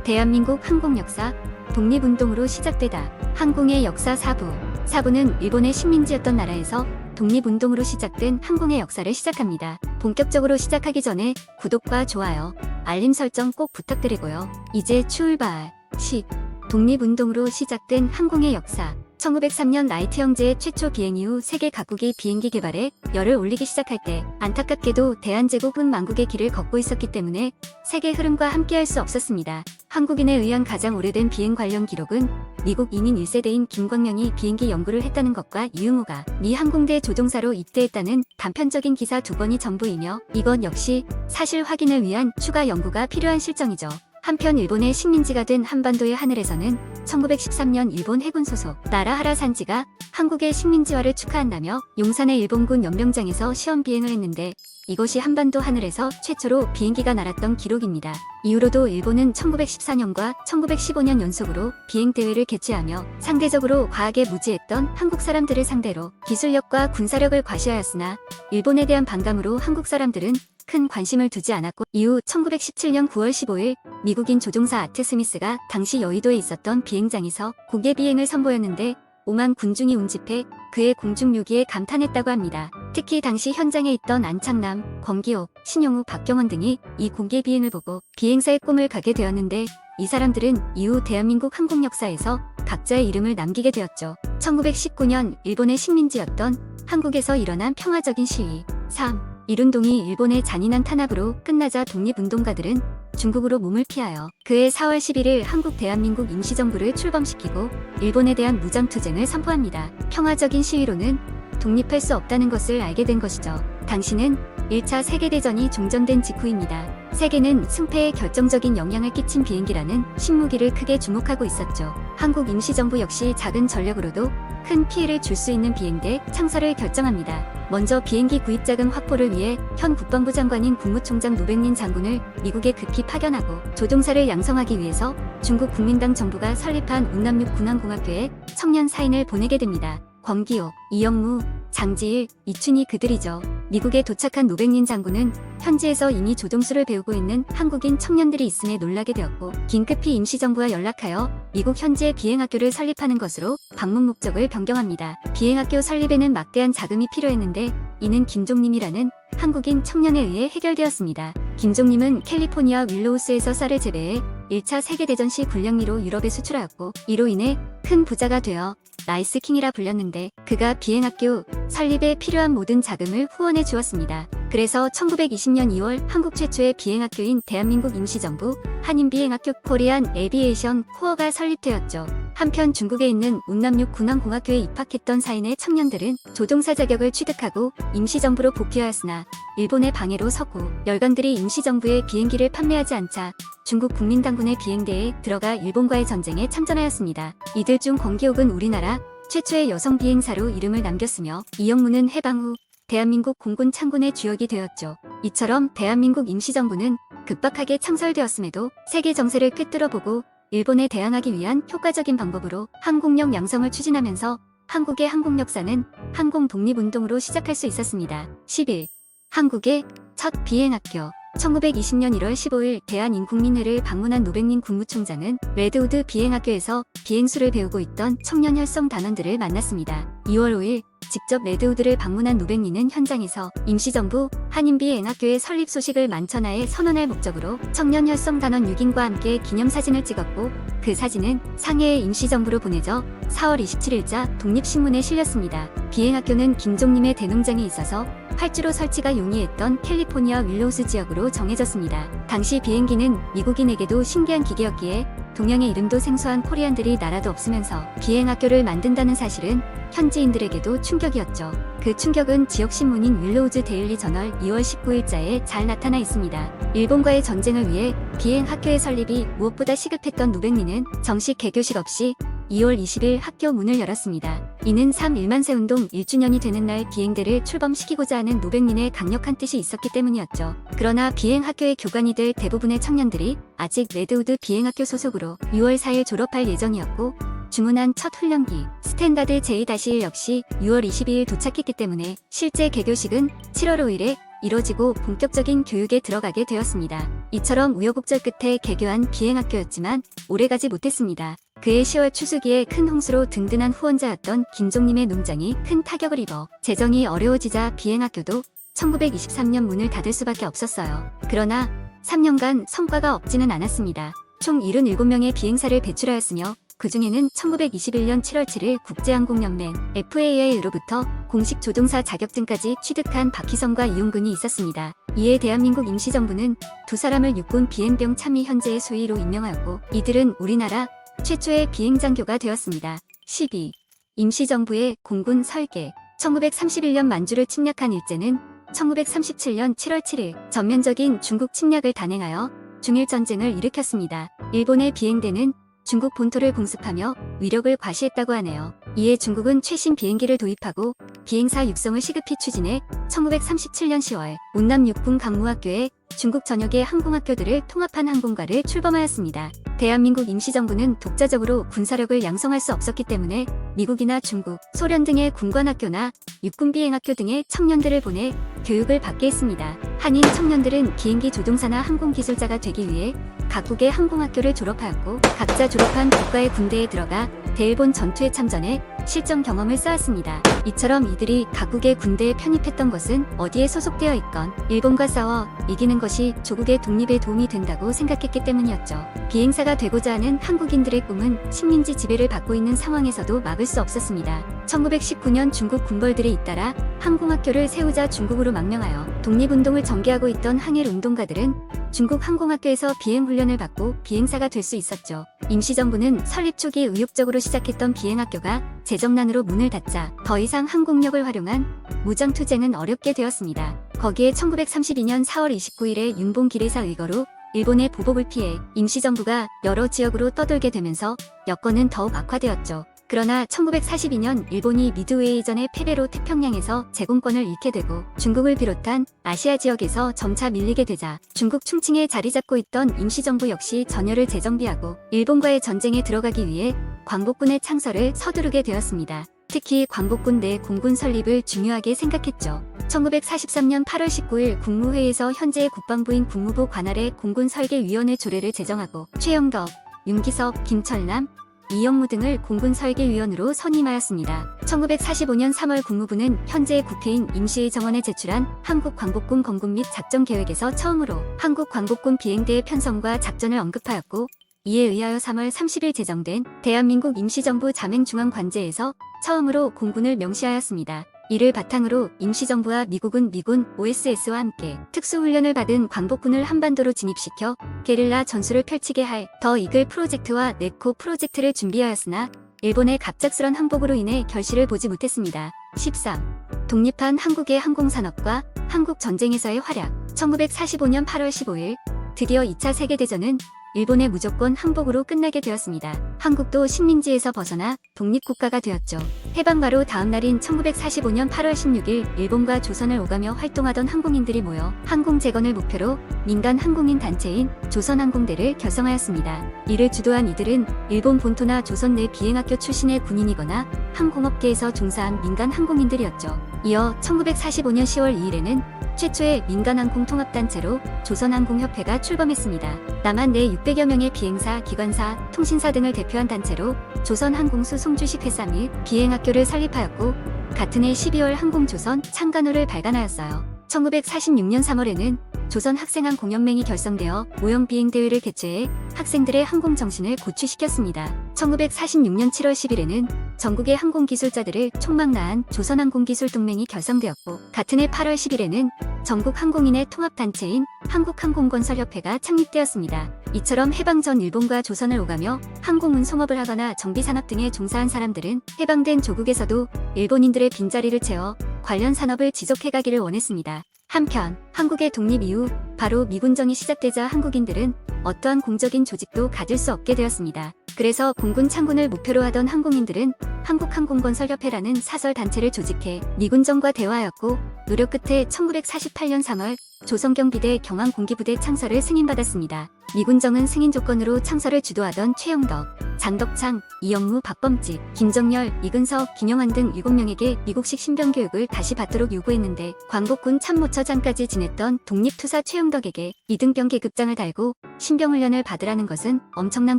대한민국 항공 역사, 독립운동으로 시작되다. 항공의 역사 4부. 4부는 일본의 식민지였던 나라에서 독립운동으로 시작된 항공의 역사를 시작합니다. 본격적으로 시작하기 전에 구독과 좋아요, 알림 설정 꼭 부탁드리고요. 이제 출발. 10. 독립운동으로 시작된 항공의 역사. 1903년 라이트 형제의 최초 비행 이후 세계 각국이 비행기 개발에 열을 올리기 시작할 때 안타깝게도 대한제국은 망국의 길을 걷고 있었기 때문에 세계 흐름과 함께할 수 없었습니다. 한국인에 의한 가장 오래된 비행 관련 기록은 미국 이민 1세대인 김광명이 비행기 연구를 했다는 것과 이응우가 미 항공대 조종사로 입대했다는 단편적인 기사 2건이 전부이며, 이건 역시 사실 확인을 위한 추가 연구가 필요한 실정이죠. 한편 일본의 식민지가 된 한반도의 하늘에서는 1913년 일본 해군 소속 나라하라 산지가 한국의 식민지화를 축하한다며 용산의 일본군 연병장에서 시험 비행을 했는데 이것이 한반도 하늘에서 최초로 비행기가 날았던 기록입니다. 이후로도 일본은 1914년과 1915년 연속으로 비행대회를 개최하며 상대적으로 과학에 무지했던 한국 사람들을 상대로 기술력과 군사력을 과시하였으나 일본에 대한 반감으로 한국 사람들은 큰 관심을 두지 않았고 이후 1917년 9월 15일 미국인 조종사 아트 스미스가 당시 여의도에 있었던 비행장에서 공개 비행을 선보였는데 5만 군중이 운집해 그의 공중묘기에 감탄했다고 합니다. 특히 당시 현장에 있던 안창남, 권기옥, 신용우, 박경원 등이 이 공개 비행을 보고 비행사의 꿈을 가게 되었는데 이 사람들은 이후 대한민국 항공 역사에서 각자의 이름을 남기게 되었죠. 1919년 일본의 식민지였던 한국에서 일어난 평화적인 시위 3. 일운동이 일본의 잔인한 탄압으로 끝나자 독립운동가들은 중국으로 몸을 피하여 그해 4월 11일 한국 대한민국 임시정부를 출범시키고 일본에 대한 무장투쟁을 선포합니다. 평화적인 시위로는 독립할 수 없다는 것을 알게 된 것이죠. 당시는 1차 세계대전이 종전된 직후입니다. 세계는 승패에 결정적인 영향을 끼친 비행기라는 신무기를 크게 주목하고 있었죠. 한국 임시정부 역시 작은 전력으로도 큰 피해를 줄 수 있는 비행대 창설을 결정합니다. 먼저 비행기 구입 자금 확보를 위해 현 국방부 장관인 국무총장 노백린 장군을 미국에 급히 파견하고 조종사를 양성하기 위해서 중국 국민당 정부가 설립한 운남육 군항공학교에 청년 사인을 보내게 됩니다. 권기옥, 이영무, 장지일, 이춘희 그들이죠. 미국에 도착한 노백린 장군은 현지에서 이미 조종수를 배우고 있는 한국인 청년들이 있음에 놀라게 되었고 긴급히 임시정부와 연락하여 미국 현지에 비행학교를 설립하는 것으로 방문 목적을 변경합니다. 비행학교 설립에는 막대한 자금이 필요했는데 이는 김종림이라는 한국인 청년에 의해 해결되었습니다. 김종림은 캘리포니아 윌로우스에서 쌀을 재배해 1차 세계대전 시 군량미로 유럽에 수출하였고 이로 인해 큰 부자가 되어 라이스킹이라 불렸는데 그가 비행학교 설립에 필요한 모든 자금을 후원해 주었습니다. 그래서 1920년 2월 한국 최초의 비행학교인 대한민국 임시정부 한인비행학교 코리안 에비에이션 코어가 설립되었죠. 한편 중국에 있는 운남육 군항공학교에 입학했던 사인의 청년들은 조종사 자격을 취득하고 임시정부로 복귀하였으나 일본의 방해로 서고 열강들이 임시정부에 비행기를 판매하지 않자 중국 국민당군의 비행대에 들어가 일본과의 전쟁에 참전하였습니다. 이들 중 권기옥은 우리나라 최초의 여성 비행사로 이름을 남겼으며 이영무는 해방 후 대한민국 공군 창군의 주역이 되었죠. 이처럼 대한민국 임시정부는 급박하게 창설되었음에도 세계 정세를 꿰뚫어보고 일본에 대항하기 위한 효과적인 방법으로 항공력 양성을 추진하면서 한국의 항공 역사는 항공 독립운동으로 시작할 수 있었습니다. 10일 한국의 첫 비행학교 1920년 1월 15일 대한인국민회를 방문한 노백린 국무총장은 레드우드 비행학교에서 비행수를 배우고 있던 청년 혈성 단원들을 만났습니다. 2월 5일 직접 레드우드를 방문한 노백린은 현장에서 임시정부 한인비행학교의 설립 소식을 만천하에 선언할 목적으로 청년 혈성 단원 6인과 함께 기념사진을 찍었고 그 사진은 상해의 임시정부로 보내져 4월 27일자 독립신문에 실렸습니다. 비행학교는 김종림의 대농장에 있어서 활주로 설치가 용이했던 캘리포니아 윌로우스 지역으로 정해졌습니다. 당시 비행기는 미국인에게도 신기한 기계였기에 동양의 이름도 생소한 코리안들이 나라도 없으면서 비행학교를 만든다는 사실은 현지인들에게도 충격이었죠. 그 충격은 지역신문인 윌로우즈 데일리 저널 2월 19일자에 잘 나타나 있습니다. 일본과의 전쟁을 위해 비행학교의 설립이 무엇보다 시급했던 노백린은 정식 개교식 없이 2월 20일 학교 문을 열었습니다. 이는 3.1만세 운동 1주년이 되는 날 비행대를 출범시키고자 하는 노백린의 강력한 뜻이 있었기 때문이었죠. 그러나 비행학교의 교관이 될 대부분의 청년들이 아직 레드우드 비행학교 소속으로 6월 4일 졸업할 예정이었고 주문한 첫 훈련기 스탠다드 J-1 역시 6월 22일 도착했기 때문에 실제 개교식은 7월 5일에 이뤄지고 본격적인 교육에 들어가게 되었습니다. 이처럼 우여곡절 끝에 개교한 비행학교였지만 오래가지 못했습니다. 그해 10월 추수기에 큰 홍수로 든든한 후원자였던 김종림의 농장이 큰 타격을 입어 재정이 어려워지자 비행학교도 1923년 문을 닫을 수밖에 없었어요. 그러나 3년간 성과가 없지는 않았습니다. 총 77명의 비행사를 배출하였으며 그 중에는 1921년 7월 7일 국제항공연맹 FAA로부터 공식 조종사 자격증까지 취득한 박희성과 이용근이 있었습니다. 이에 대한민국 임시정부는 두 사람을 육군 비행병 참의 현재의 소위로 임명하였고 이들은 우리나라 최초의 비행장교가 되었습니다. 12. 임시정부의 공군 설계 1931년 만주를 침략한 일제는 1937년 7월 7일 전면적인 중국 침략을 단행하여 중일전쟁을 일으켰습니다. 일본의 비행대는 중국 본토를 공습하며 위력을 과시했다고 하네요. 이에 중국은 최신 비행기를 도입하고 비행사 육성을 시급히 추진해 1937년 10월 운남 육군 강무학교에 중국 전역의 항공학교들을 통합한 항공과를 출범하였습니다. 대한민국 임시정부는 독자적으로 군사력을 양성할 수 없었기 때문에 미국이나 중국, 소련 등의 군관학교나 육군비행학교 등의 청년들을 보내 교육을 받게 했습니다. 한인 청년들은 비행기 조종사나 항공기술자가 되기 위해 각국의 항공학교를 졸업하였고 각자 졸업한 국가의 군대에 들어가 대일본 전투에 참전해 실전 경험을 쌓았습니다. 이처럼 이들이 각국의 군대에 편입했던 것은 어디에 소속되어 있건 일본과 싸워 이기는 것이 조국의 독립에 도움이 된다고 생각했기 때문이었죠. 비행사가 되고자 하는 한국인들의 꿈은 식민지 지배를 받고 있는 상황에서도 막을 수 없었습니다. 1919년 중국 군벌들에 잇따라 항공학교를 세우자 중국으로 망명하여 독립운동을 전개하고 있던 항일 운동가들은 중국 항공학교에서 비행훈련을 받고 비행사가 될 수 있었죠. 임시정부는 설립 초기 의욕적으로 시작했던 비행학교가 재정난으로 문을 닫자 더 이상 항공력을 활용한 무장투쟁은 어렵게 되었습니다. 거기에 1932년 4월 29일에 윤봉 기례사 의거로 일본의 보복을 피해 임시정부가 여러 지역으로 떠돌게 되면서 여건은 더욱 악화되었죠. 그러나 1942년 일본이 미드웨이전의 패배로 태평양에서 제공권을 잃게 되고 중국을 비롯한 아시아 지역에서 점차 밀리게 되자 중국 충칭에 자리 잡고 있던 임시정부 역시 전열을 재정비하고 일본과의 전쟁에 들어가기 위해 광복군의 창설을 서두르게 되었습니다. 특히 광복군 내 공군 설립을 중요하게 생각했죠. 1943년 8월 19일 국무회의에서 현재의 국방부인 국무부 관할의 공군설계위원회 조례를 제정하고 최영덕, 윤기석, 김철남, 이영무 등을 공군설계위원으로 선임하였습니다. 1945년 3월 국무부는 현재 국회인 임시의 정원에 제출한 한국광복군 건군 및 작전 계획에서 처음으로 한국광복군 비행대의 편성과 작전을 언급하였고 이에 의하여 3월 30일 제정된 대한민국 임시정부 자맹중앙관제에서 처음으로 공군을 명시하였습니다. 이를 바탕으로 임시정부와 미국은 미군 OSS와 함께 특수훈련을 받은 광복군을 한반도로 진입시켜 게릴라 전술을 펼치게 할 더 이글 프로젝트와 네코 프로젝트를 준비하였으나 일본의 갑작스런 항복으로 인해 결실을 보지 못했습니다. 13. 독립한 한국의 항공산업과 한국전쟁에서의 활약. 1945년 8월 15일 드디어 2차 세계대전은 일본의 무조건 항복으로 끝나게 되었습니다. 한국도 식민지에서 벗어나 독립국가가 되었죠. 해방 바로 다음 날인 1945년 8월 16일 일본과 조선을 오가며 활동하던 항공인들이 모여 항공 재건을 목표로 민간 항공인 단체인 조선항공대를 결성하였습니다. 이를 주도한 이들은 일본 본토나 조선 내 비행학교 출신의 군인이거나 항공업계에서 종사한 민간 항공인들이었죠. 이어 1945년 10월 2일에는 최초의 민간항공통합단체로 조선항공협회가 출범했습니다. 남한 내 600여 명의 비행사, 기관사, 통신사 등을 대표한 단체로 조선항공수 송주식 회사 및 비행학교를 설립하였고 같은 해 12월 항공조선 창간호를 발간하였어요. 1946년 3월에는 조선학생항공연맹이 결성되어 모형 비행대회를 개최해 학생들의 항공정신을 고취시켰습니다. 1946년 7월 10일에는 전국의 항공기술자들을 총망라한 조선항공기술동맹이 결성되었고 같은 해 8월 10일에는 전국 항공인의 통합단체인 한국항공건설협회가 창립되었습니다. 이처럼 해방 전 일본과 조선을 오가며 항공운송업을 하거나 정비산업 등에 종사한 사람들은 해방된 조국에서도 일본인들의 빈자리를 채워 관련 산업을 지속해가기를 원했습니다. 한편 한국의 독립 이후 바로 미군정이 시작되자 한국인들은 어떠한 공적인 조직도 가질 수 없게 되었습니다. 그래서 공군 창군을 목표로 하던 항공인들은 한국항공건설협회라는 사설단체를 조직해 미군정과 대화하였고 노력 끝에 1948년 3월 조선경비대 경항공기부대 창설을 승인받았습니다. 미군정은 승인 조건으로 창설을 주도하던 최영덕, 장덕창, 이영무, 박범직, 김정열, 이근석, 김영환 등 7명에게 미국식 신병교육을 다시 받도록 요구했는데 광복군 참모처장까지 지냈던 독립투사 최영덕에게 이등병 계급장을 달고 신병훈련을 받으라는 것은 엄청난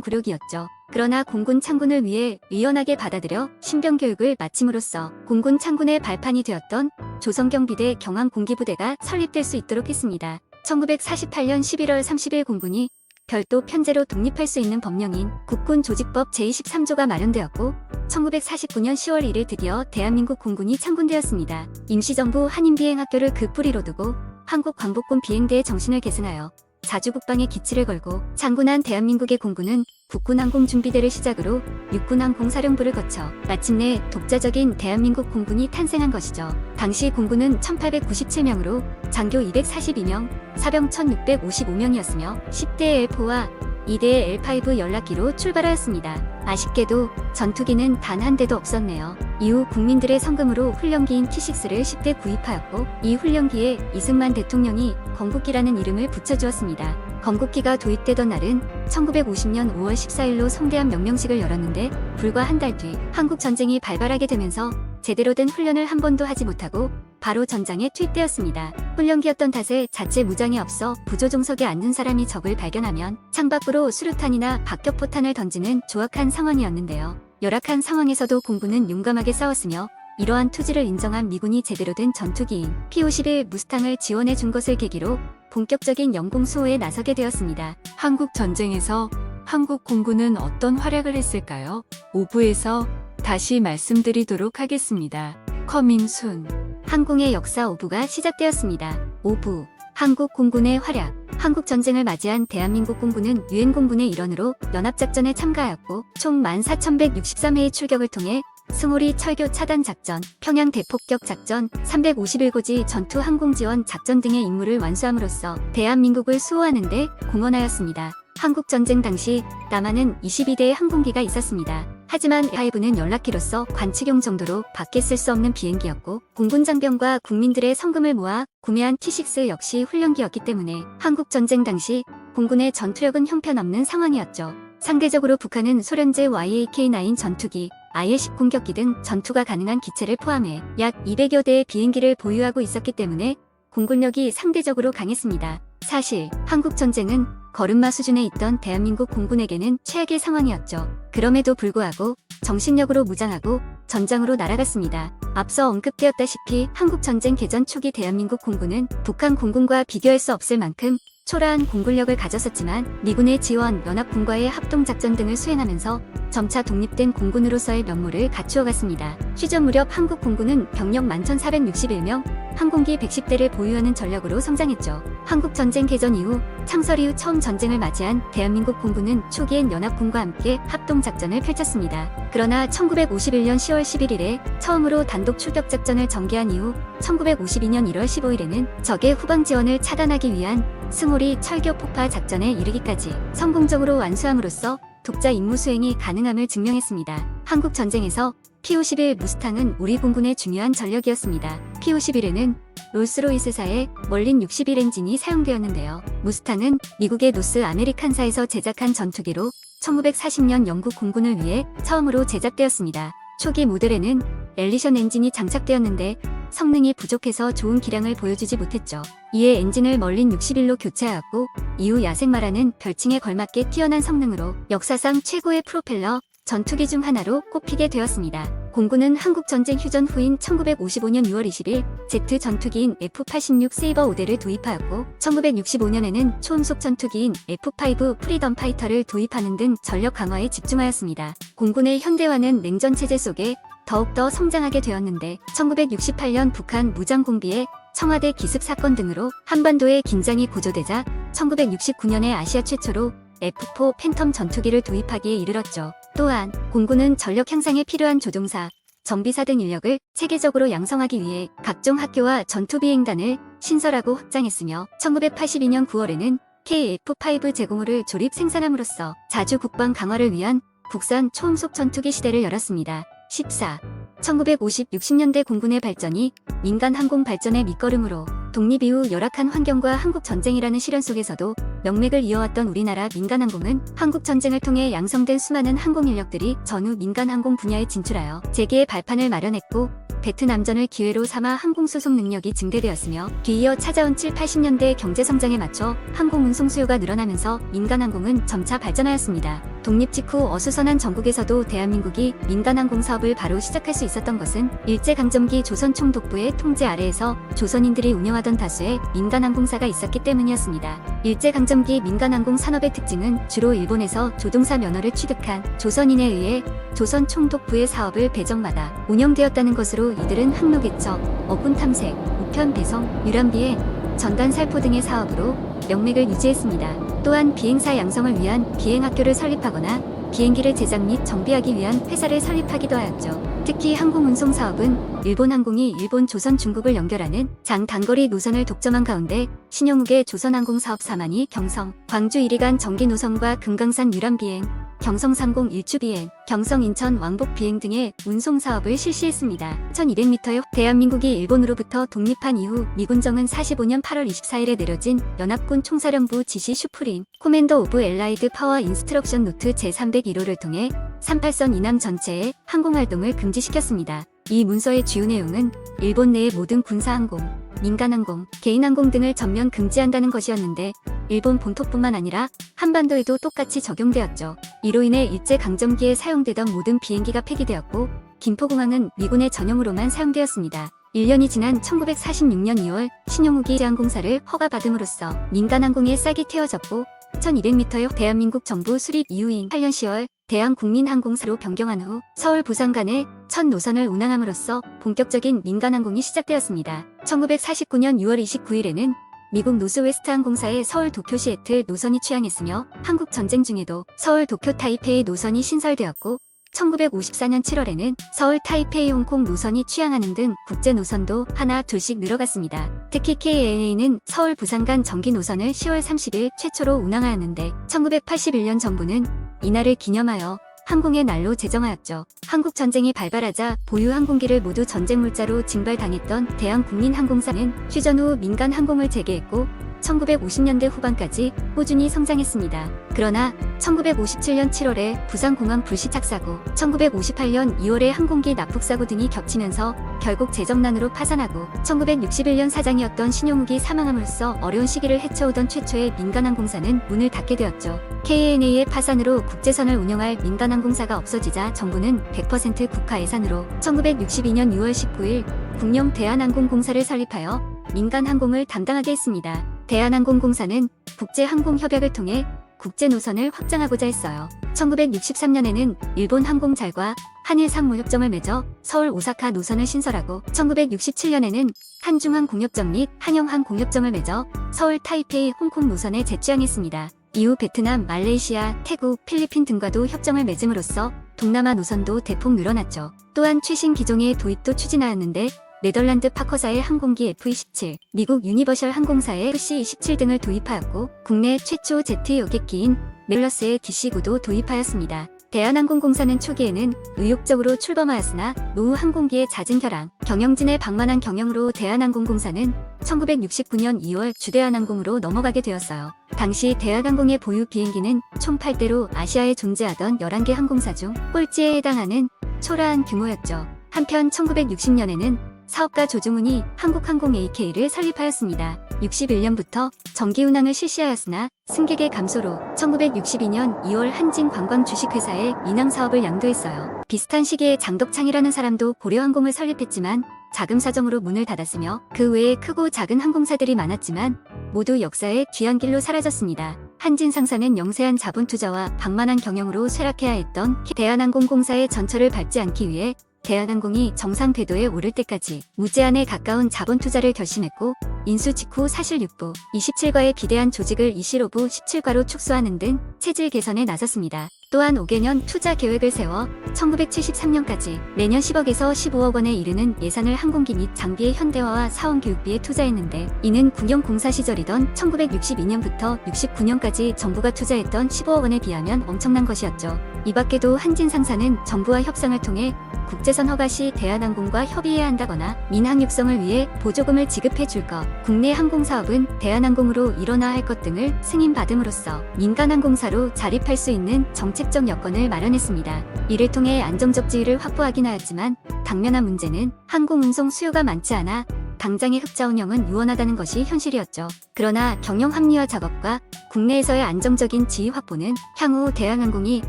굴욕이었죠. 그러나 공군 창군을 위해 의연하게 받아들여 신병교육을 마침으로써 공군 창군의 발판이 되었던 조선경비대 경항공기부대가 설립될 수 있도록 했습니다. 1948년 11월 30일 공군이 별도 편제로 독립할 수 있는 법령인 국군조직법 제23조가 마련되었고 1949년 10월 1일 드디어 대한민국 공군이 창군되었습니다. 임시정부 한인비행학교를 그 뿌리로 두고 한국광복군 비행대의 정신을 계승하여 자주 국방에 기치를 걸고 창군한 대한민국의 공군은 국군항공준비대를 시작으로 육군항공사령부를 거쳐 마침내 독자적인 대한민국 공군이 탄생한 것이죠. 당시 공군은 1897명으로 장교 242명, 사병 1655명이었으며 10대의 L4와 2대의 L5 연락기로 출발하였습니다. 아쉽게도 전투기는 단 한 대도 없었네요. 이후 국민들의 성금으로 훈련기인 T6를 10대 구입하였고 이 훈련기에 이승만 대통령이 건국기라는 이름을 붙여주었습니다. 건국기가 도입되던 날은 1950년 5월 14일로 성대한 명명식을 열었는데 불과 한 달 뒤 한국전쟁이 발발하게 되면서 제대로 된 훈련을 한 번도 하지 못하고 바로 전장에 투입되었습니다. 훈련기였던 탓에 자체 무장이 없어 부조종석에 앉는 사람이 적을 발견하면 창밖으로 수류탄이나 박격포탄을 던지는 조악한 상황이었는데요. 열악한 상황에서도 공군은 용감하게 싸웠으며 이러한 투지를 인정한 미군이 제대로 된 전투기인 P-51 무스탕을 지원해 준 것을 계기로 본격적인 영공 수호에 나서게 되었습니다. 한국 전쟁에서 한국 공군은 어떤 활약을 했을까요? 5부에서 다시 말씀드리도록 하겠습니다. 커밍순. 항공의 역사 5부가 시작되었습니다. 5부 한국 공군의 활약. 한국 전쟁을 맞이한 대한민국 공군은 유엔 공군의 일원으로 연합작전에 참가하였고 총 14,163회의 출격을 통해 승오리 철교 차단 작전, 평양 대폭격 작전, 351고지 전투 항공지원 작전 등의 임무를 완수함으로써 대한민국을 수호하는 데 공헌하였습니다. 한국전쟁 당시 남한은 22대의 항공기가 있었습니다. 하지만 L5는 연락기로서 관측용 정도로 밖에 쓸 수 없는 비행기였고 공군 장병과 국민들의 성금을 모아 구매한 T6 역시 훈련기였기 때문에 한국전쟁 당시 공군의 전투력은 형편없는 상황이었죠. 상대적으로 북한은 소련제 YAK-9 전투기, IL-10 공격기 등 전투가 가능한 기체를 포함해 약 200여 대의 비행기를 보유하고 있었기 때문에 공군력이 상대적으로 강했습니다. 사실 한국전쟁은 걸음마 수준에 있던 대한민국 공군에게는 최악의 상황이었죠. 그럼에도 불구하고 정신력으로 무장하고 전장으로 날아갔습니다. 앞서 언급되었다시피 한국전쟁 개전 초기 대한민국 공군은 북한 공군과 비교할 수 없을 만큼 초라한 공군력을 가졌었지만 미군의 지원, 연합군과의 합동작전 등을 수행하면서 점차 독립된 공군으로서의 면모를 갖추어갔습니다. 휴전 무렵 한국 공군은 병력 11,461명, 항공기 110대를 보유하는 전력으로 성장했죠. 한국전쟁 개전 이후 창설 이후 처음 전쟁을 맞이한 대한민국 공군은 초기엔 연합군과 함께 합동작전을 펼쳤습니다. 그러나 1951년 10월 11일에 처음으로 단독 출격작전을 전개한 이후 1952년 1월 15일에는 적의 후방 지원을 차단하기 위한 승오리 철교 폭파 작전에 이르기까지 성공적으로 완수함으로써 독자 임무 수행이 가능함을 증명했습니다. 한국전쟁에서 P-51 무스탕은 우리 공군의 중요한 전력이었습니다. P-51에는 롤스로이스사의 멀린 61 엔진이 사용되었는데요. 무스탕은 미국의 노스 아메리칸사에서 제작한 전투기로 1940년 영국 공군을 위해 처음으로 제작되었습니다. 초기 모델에는 엘리션 엔진이 장착되었는데 성능이 부족해서 좋은 기량을 보여주지 못했죠. 이에 엔진을 멀린 61로 교체하였고 이후 야생마라는 별칭에 걸맞게 뛰어난 성능으로 역사상 최고의 프로펠러 전투기 중 하나로 꼽히게 되었습니다. 공군은 한국전쟁 휴전 후인 1955년 6월 20일 제트 전투기인 F-86 세이버 5대를 도입하였고 1965년에는 초음속 전투기인 F-5 프리덤 파이터를 도입하는 등 전력 강화에 집중하였습니다. 공군의 현대화는 냉전 체제 속에 더욱더 성장하게 되었는데 1968년 북한 무장공비에 청와대 기습 사건 등으로 한반도의 긴장이 고조되자 1969년에 아시아 최초로 F4 팬텀 전투기를 도입하기에 이르렀죠. 또한 공군은 전력 향상에 필요한 조종사, 정비사 등 인력을 체계적으로 양성하기 위해 각종 학교와 전투비행단을 신설하고 확장했으며 1982년 9월에는 KF-5 제공호를 조립 생산함으로써 자주 국방 강화를 위한 국산 초음속 전투기 시대를 열었습니다. 14. 1950, 60년대 공군의 발전이 민간 항공 발전의 밑거름으로 독립 이후 열악한 환경과 한국전쟁이라는 시련 속에서도 명맥을 이어왔던 우리나라 민간항공은 한국전쟁을 통해 양성된 수많은 항공인력들이 전후 민간항공 분야에 진출하여 재계의 발판을 마련했고 베트남전을 기회로 삼아 항공수송 능력이 증대되었으며 뒤이어 찾아온 7, 80년대 경제성장에 맞춰 항공운송 수요가 늘어나면서 민간항공은 점차 발전하였습니다. 독립 직후 어수선한 전국에서도 대한민국이 민간항공 사업을 바로 시작할 수 있었던 것은 일제강점기 조선총독부의 통제 아래에서 조선인들이 운영하던 다수의 민간항공사가 있었기 때문이었습니다. 일제강점기 민간항공 산업의 특징은 주로 일본에서 조종사 면허를 취득한 조선인에 의해 조선총독부의 사업을 배정받아 운영되었다는 것으로 이들은 항로 개척, 어군 탐색, 우편 배송, 유람비에 전단 살포 등의 사업으로 명맥을 유지했습니다. 또한 비행사 양성을 위한 비행학교를 설립하거나 비행기를 제작 및 정비하기 위한 회사를 설립하기도 하였죠. 특히 항공운송 사업은 일본항공이 일본, 조선, 중국을 연결하는 장단거리 노선을 독점한 가운데 신용욱의 조선항공 사업 사만이 경성, 광주 1위 간 정기 노선과 금강산 유람 비행, 경성 상공 일주 비행, 경성 인천 왕복 비행 등의 운송 사업을 실시했습니다. 1200m의 대한민국이 일본으로부터 독립한 이후 미군정은 45년 8월 24일에 내려진 연합군 총사령부 지시 슈프림 코맨더 오브 엘라이드 파워 인스트럭션 노트 제301호를 통해 38선 이남 전체의 항공활동을 금지시켰습니다. 이 문서의 주요 내용은 일본 내의 모든 군사항공, 민간항공, 개인항공 등을 전면 금지한다는 것이었는데 일본 본토뿐만 아니라 한반도에도 똑같이 적용되었죠. 이로 인해 일제강점기에 사용되던 모든 비행기가 폐기되었고 김포공항은 미군의 전용으로만 사용되었습니다. 1년이 지난 1946년 2월 신용욱이 제항공사를 허가받음으로써 민간항공에 싹이 틔워졌고 1200m의 대한민국 정부 수립 이후인 8년 10월 대한국민항공사로 변경한 후 서울 부산 간의 첫 노선을 운항함으로써 본격적인 민간항공이 시작되었습니다. 1949년 6월 29일에는 미국 노스웨스트 항공사의 서울 도쿄 시애틀 노선이 취항했으며 한국 전쟁 중에도 서울 도쿄 타이페이 노선이 신설되었고 1954년 7월에는 서울 타이페이 홍콩 노선이 취항하는 등 국제 노선도 하나 둘씩 늘어갔습니다. 특히 KAA는 서울 부산 간 정기 노선을 10월 30일 최초로 운항하였는데 1981년 정부는 이날을 기념하여 항공의 날로 제정하였죠. 한국 전쟁이 발발하자 보유 항공기를 모두 전쟁 물자로 징발당했던 대한국민항공사는 휴전 후 민간 항공을 재개했고 1950년대 후반까지 꾸준히 성장했습니다. 그러나 1957년 7월에 부산공항 불시착사고, 1958년 2월에 항공기 납북사고 등이 겹치면서 결국 재정난으로 파산하고 1961년 사장이었던 신용욱이 사망함으로써 어려운 시기를 헤쳐오던 최초의 민간항공사는 문을 닫게 되었죠. KANA의 파산으로 국제선을 운영할 민간항공사가 없어지자 정부는 100% 국가 예산으로 1962년 6월 19일 국영 대한항공공사를 설립하여 민간항공을 담당하게 했습니다. 대한항공공사는 국제항공협약을 통해 국제 노선을 확장하고자 했어요. 1963년에는 일본 항공잘과 한일 상무협정을 맺어 서울 오사카 노선을 신설하고 1967년에는 한중항 공협정 및 한영항 공협정을 맺어 서울 타이페이 홍콩 노선에 재취항했습니다. 이후 베트남, 말레이시아, 태국, 필리핀 등과도 협정을 맺음으로써 동남아 노선도 대폭 늘어났죠. 또한 최신 기종의 도입도 추진하였는데 네덜란드 파커사의 항공기 F-27, 미국 유니버셜 항공사의 FC-27 등을 도입하였고 국내 최초 제트 여객기인 메릴러스의 DC-9도 도입하였습니다. 대한항공공사는 초기에는 의욕적으로 출범하였으나 노후 항공기의 잦은 결항, 경영진의 방만한 경영으로 대한항공공사는 1969년 2월 주대한항공으로 넘어가게 되었어요. 당시 대한항공의 보유 비행기는 총 8대로 아시아에 존재하던 11개 항공사 중 꼴찌에 해당하는 초라한 규모였죠. 한편 1960년에는 사업가 조중훈이 한국항공 AK를 설립하였습니다. 61년부터 정기 운항을 실시하였으나 승객의 감소로 1962년 2월 한진 관광 주식회사에 인항 사업을 양도했어요. 비슷한 시기에 장덕창이라는 사람도 고려항공을 설립했지만 자금 사정으로 문을 닫았으며 그 외에 크고 작은 항공사들이 많았지만 모두 역사의 뒤안길로 사라졌습니다. 한진 상사는 영세한 자본 투자와 방만한 경영으로 쇠락해야 했던 대한항공공사의 전철을 밟지 않기 위해 대한항공이 정상 궤도에 오를 때까지 무제한에 가까운 자본 투자를 결심했고 인수 직후 사실육부 27과의 비대한 조직을 이실오부 17과로 축소하는 등 체질 개선에 나섰습니다. 또한 5개년 투자 계획을 세워 1973년까지 매년 10억에서 15억 원에 이르는 예산을 항공기 및 장비의 현대화와 사원 교육비에 투자했는데 이는 국영공사 시절이던 1962년부터 69년까지 정부가 투자했던 15억 원에 비하면 엄청난 것이었죠. 이 밖에도 한진 상사는 정부와 협상을 통해 국제선 허가 시 대한항공과 협의해야 한다거나 민항 육성을 위해 보조금을 지급해 줄 것, 국내 항공사업은 대한항공으로 일어나야 할 것 등을 승인받음으로써 민간항공사로 자립할 수 있는 정책적 여건을 마련했습니다. 이를 통해 안정적 지위를 확보하긴 하였지만 당면한 문제는 항공운송 수요가 많지 않아 당장의 흑자 운영은 유원하다는 것이 현실이었죠. 그러나 경영 합리화 작업과 국내에서의 안정적인 지위 확보는 향후 대한항공이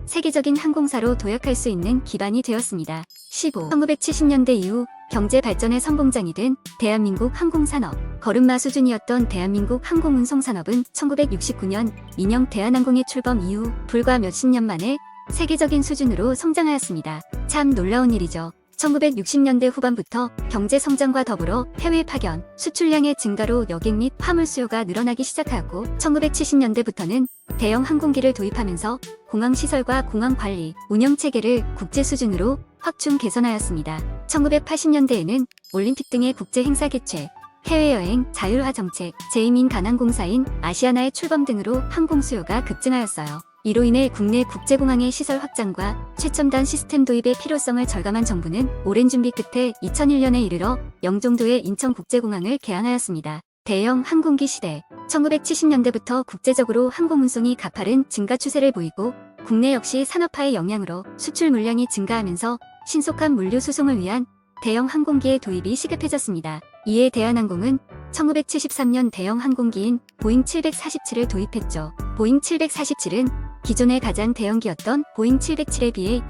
세계적인 항공사로 도약할 수 있는 기반이 되었습니다. 15. 1970년대 이후 경제 발전의 선봉장이 된 대한민국 항공산업. 걸음마 수준이었던 대한민국 항공운송산업은 1969년 민영 대한항공의 출범 이후 불과 몇십 년 만에 세계적인 수준으로 성장하였습니다. 참 놀라운 일이죠. 1960년대 후반부터 경제 성장과 더불어 해외 파견, 수출량의 증가로 여객 및 화물 수요가 늘어나기 시작하고 1970년대부터는 대형 항공기를 도입하면서 공항 시설과 공항 관리, 운영 체계를 국제 수준으로 확충 개선하였습니다. 1980년대에는 올림픽 등의 국제 행사 개최, 해외여행, 자율화 정책, 제2민 간항공사인 아시아나의 출범 등으로 항공 수요가 급증하였어요. 이로 인해 국내 국제공항의 시설 확장과 최첨단 시스템 도입의 필요성을 절감한 정부는 오랜 준비 끝에 2001년에 이르러 영종도의 인천국제공항을 개항하였습니다. 대형 항공기 시대 1970년대부터 국제적으로 항공운송이 가파른 증가 추세를 보이고 국내 역시 산업화의 영향으로 수출 물량이 증가하면서 신속한 물류 수송을 위한 대형 항공기의 도입이 시급해졌습니다. 이에 대한항공은 1973년 대형 항공기인 보잉 747을 도입했죠. 보잉 747은 기존의 가장 대형기였던 보잉 707에 비해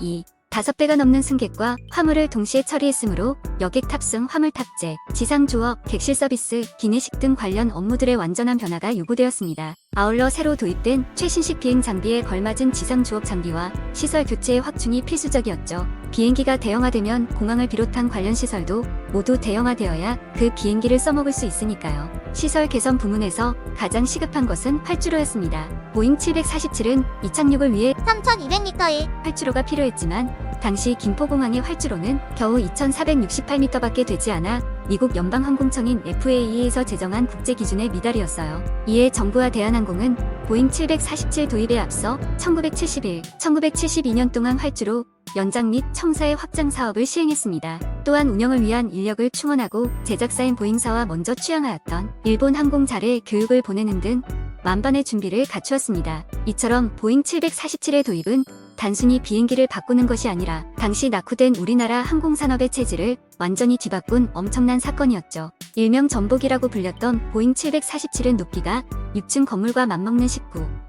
5배가 넘는 승객과 화물을 동시에 처리했으므로 여객 탑승, 화물 탑재, 지상 조업, 객실 서비스, 기내식 등 관련 업무들의 완전한 변화가 요구되었습니다. 아울러 새로 도입된 최신식 비행 장비에 걸맞은 지상 조업 장비와 시설 교체의 확충이 필수적이었죠. 비행기가 대형화되면 공항을 비롯한 관련 시설도 모두 대형화되어야 그 비행기를 써먹을 수 있으니까요. 시설 개선 부문에서 가장 시급한 것은 활주로였습니다. 보잉 747은 이착륙을 위해 3,200m의 활주로가 필요했지만 당시 김포공항의 활주로는 겨우 2,468m밖에 되지 않아 미국 연방항공청인 FAA에서 제정한 국제 기준에 미달이었어요. 이에 정부와 대한항공은 보잉 747 도입에 앞서 1972년 동안 활주로 연장 및 청사의 확장 사업을 시행했습니다. 또한 운영을 위한 인력을 충원하고 제작사인 보잉사와 먼저 취항하였던 일본 항공사를 교육을 보내는 등 만반의 준비를 갖추었습니다. 이처럼 보잉 747의 도입은 단순히 비행기를 바꾸는 것이 아니라 당시 낙후된 우리나라 항공산업의 체질을 완전히 뒤바꾼 엄청난 사건이었죠. 일명 전복이라고 불렸던 보잉 747은 높이가 6층 건물과 맞먹는